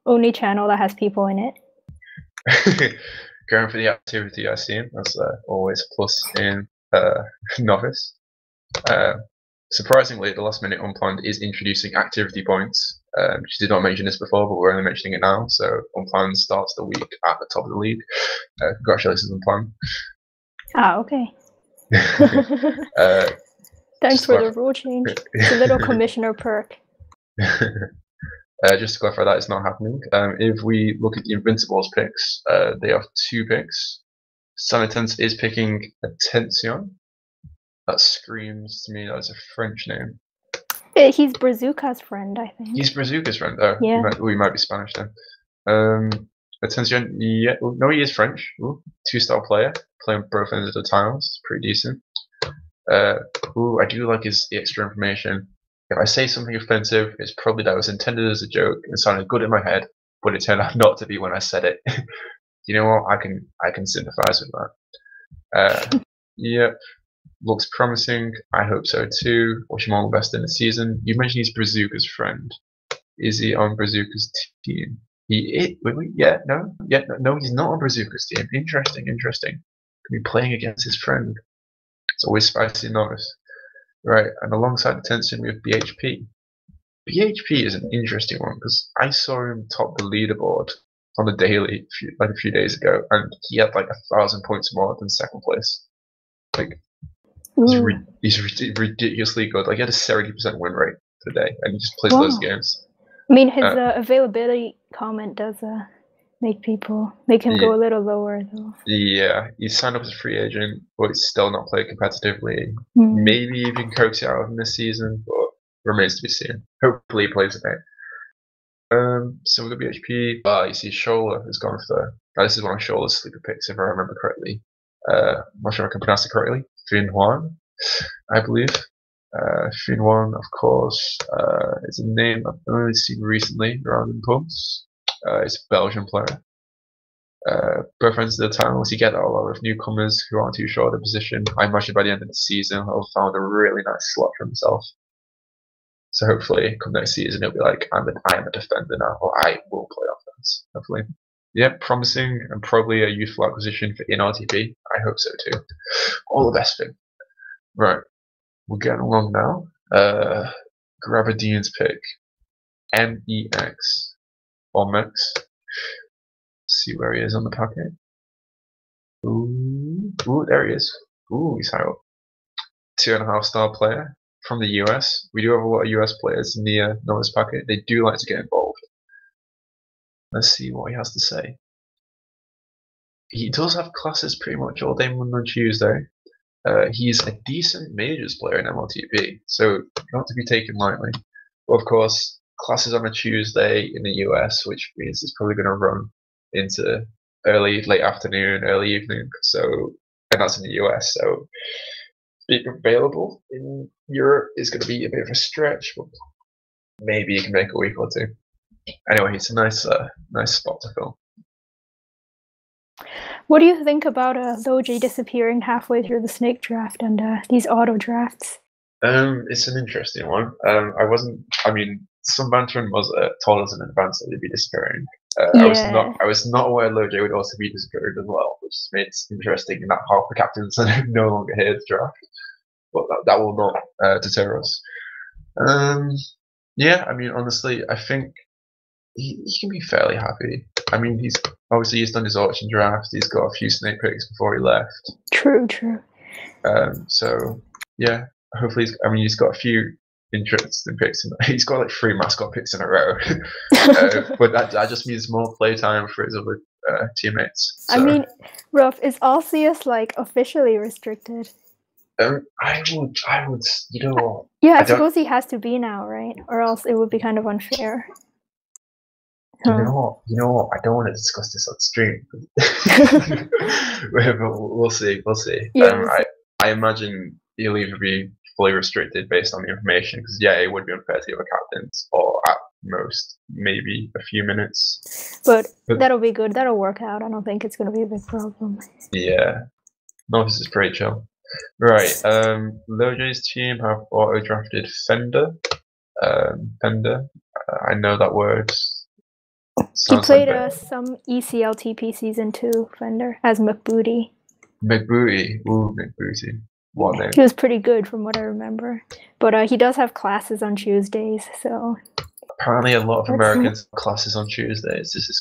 only channel that has people in it.
Going for the activity I see. That's always a plus in Novice. Surprisingly, the last minute Unplanned is introducing activity points. She did not mention this before, but we're only mentioning it now. So Unplanned starts the week at the top of the league. Congratulations, Unplanned.
Ah, okay. Thanks for the rule change. It's a little commissioner perk.
Just to clarify, that is not happening. If we look at the Invincibles picks, they have 2 picks. Sanitens is picking Attention. That screams to me that is a French name.
He's Brazuca's friend, I think.
He's Brazuca's friend. Oh,
yeah.
We might be Spanish then. Attention, yeah, no, he is French. 2-star player, playing both ends of the tiles. Pretty decent. I do like his extra information. If I say something offensive, it's probably that it was intended as a joke and sounded good in my head, but it turned out not to be when I said it. You know what? I can sympathize with that. Yeah, looks promising. I hope so too. Wish him all the best in the season. You mentioned he's Brazuca's friend. Is he on Brazuca's team? Wait, yeah, no, he's not on Brazuca's team. Interesting. Could be playing against his friend. It's always spicy in Novice. Right, and alongside Attention we have BHP. BHP is an interesting one because I saw him top the leaderboard on the daily a few days ago, and he had like 1,000 points more than second place. Like, he's ridiculously good. Like, he had a 70% win rate today, and he just plays those games.
I mean, his availability comment does make him go a little lower though.
Yeah, he's signed up as a free agent, but he's still not played competitively. Maybe you can coax it out of him this season, but remains to be seen. Hopefully he plays it out. So we've got BHP. You see Shola has gone for. This is one of Shola's sleeper picks, if I remember correctly. I'm not sure if I can pronounce it correctly. Fin Huan, I believe. Fin Huan, of course, is a name I've only seen recently around in pubs. It's a Belgian player. Both ends of the tunnels, you get a lot of newcomers who aren't too sure of the position. I imagine by the end of the season he'll have found a really nice slot for himself. So hopefully, come next season, he'll be like, I am a defender now, or I will play offense. Hopefully. Yeah, promising and probably a useful acquisition for ENLTP. I hope so too. All the best for him. Right, we're getting along now. Grabadine's pick. MEX. Or Mex. See where he is on the packet. Ooh, there he is. Ooh, he's high up. 2.5-star player from the US. We do have a lot of US players in the Novice packet. They do like to get involved. Let's see what he has to say. He does have classes pretty much all day Monday and Tuesday. he's a decent majors player in MLTP, so not to be taken lightly. But of course, classes on a Tuesday in the US, which means it's probably going to run into late afternoon, early evening. So, and that's in the US. So, being available in Europe is going to be a bit of a stretch, but maybe you can make a week or two. Anyway, it's a nice spot to fill.
What do you think about Logi disappearing halfway through the snake draft and these auto drafts?
It's an interesting one. I mean, some banter was told us in advance that they'd be disappearing.
Yeah.
I was not aware Logi would also be disappearing as well, which makes it interesting in that half the captains are no longer here to draft. But that will not deter us. Yeah, I mean, honestly, I think he can be fairly happy. I mean, he's done his auction draft. He's got a few snake picks before he left.
True.
So yeah, hopefully, he's got a few interesting picks. He's got like 3 mascot picks in a row. But that just means more playtime for his other teammates. So.
I mean, Ruff, is Arceus like officially restricted?
I would, you know what?
Yeah, I suppose he has to be now, right? Or else it would be kind of unfair.
You know what? I don't want to discuss this on stream. But we'll see.
Yeah,
I imagine he'll either be fully restricted based on the information, because it would be unfair to the other captains, or at most maybe a few minutes.
But that'll be good. That'll work out. I don't think it's going to be a big problem.
Yeah, Novice is pretty chill. Right, Logi's team have auto drafted Fender. I know that word.
He played some ECLTP Season 2 Fender as McBooty.
McBooty. Ooh, McBooty. What name?
He was pretty good from what I remember. But he does have classes on Tuesdays, so...
Apparently a lot of Americans have classes on Tuesdays. This is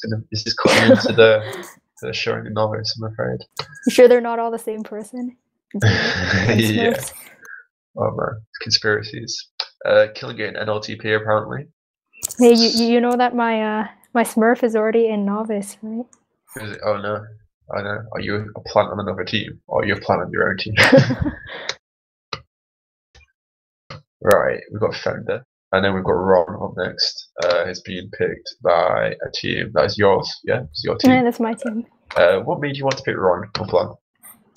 cutting into the show in the Novice, I'm afraid.
You sure they're not all the same person?
Yeah. Conspiracies. Killing it in NLTP apparently.
Hey, you know that my Smurf is already in Novice, right?
Is it? Oh no. I know. Are you a plant on another team, or are you a plant on your own team? Right, we've got Fender, and then we've got Ron up next. He's being picked by a team that is yours. Yeah, it's your team.
Yeah, that's my team.
What made you want to pick Ron or plan?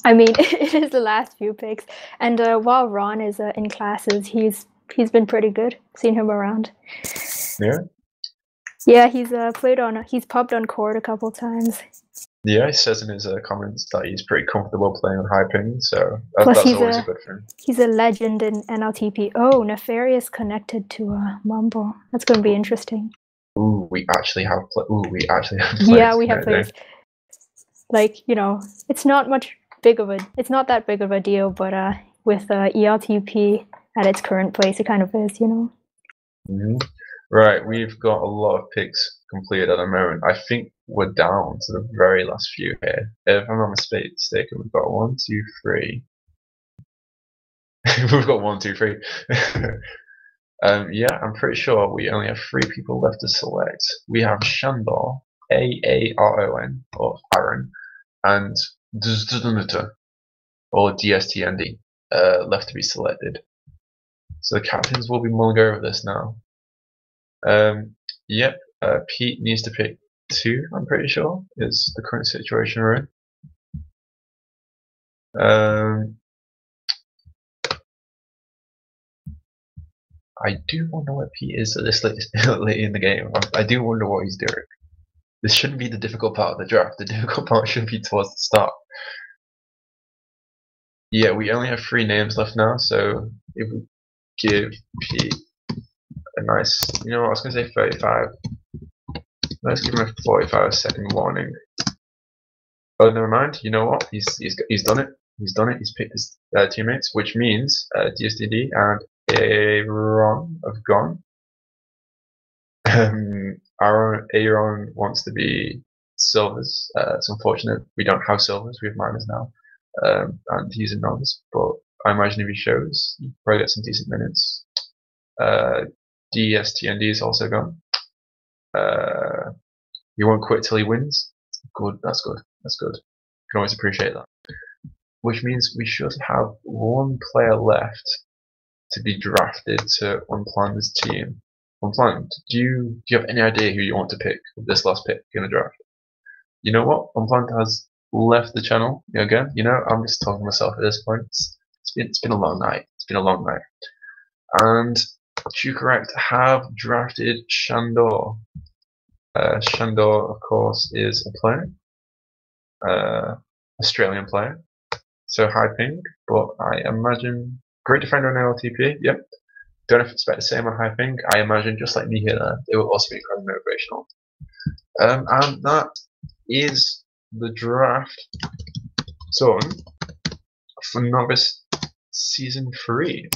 I mean, it is the last few picks, and while Ron is in classes, he's been pretty good. Seen him around.
Yeah.
Yeah, he's he's pubbed on court a couple times.
Yeah, he says in his comments that he's pretty comfortable playing on high ping, so that's always a good thing. He's
a legend in NLTP. Oh, Nefarious connected to Mumble. That's going to be interesting.
Ooh, we actually have players.
Yeah, we have players. Like, it's not that big of a deal, but with ELTP at its current place, it kind of is,
Mm-hmm. Right, we've got a lot of picks completed at the moment. I think we're down to the very last few here. If I'm not mistaken, we've got 1, 2, 3. We've got 1, 2, 3. Yeah, I'm pretty sure we only have 3 people left to select. We have Shandor, Aaron, or Aaron, and Dzunita, or DSTND, left to be selected. So the captains will be mulling over this now. Yep, Pete needs to pick 2, I'm pretty sure, is the current situation we're in. I do wonder where Pete is at this late in the game. I do wonder what he's doing. This shouldn't be the difficult part of the draft. The difficult part should be towards the start. Yeah, we only have 3 names left now, so if we give Pete a nice, I was going to say 35. Let's give him a 45-second warning. Oh, never mind. You know what? He's done it. He's done it. He's picked his teammates, which means DSTD and Aaron have gone. Aaron wants to be silvers. It's unfortunate we don't have silvers. We have minors now, and he's a novice. But I imagine if he shows, he'll probably get some decent minutes. DSTND is also gone. He won't quit till he wins. Good. That's good. You can always appreciate that. which means we should have one player left to be drafted to Unplanned's team. Unplanned, do you have any idea who you want to pick with this last pick in the draft? You know what? Unplanned has left the channel again. You know, I'm just talking to myself at this point. It's been a long night. It's been a long night. And to correct, have drafted Shandor. Shandor, of course, is a player, Australian player. So high ping, but I imagine great defender in ENLTP. Yep. Don't know if it's about the same on high ping. I imagine just like me here, it will also be incredibly motivational. And that is the draft zone for Novice Season 3.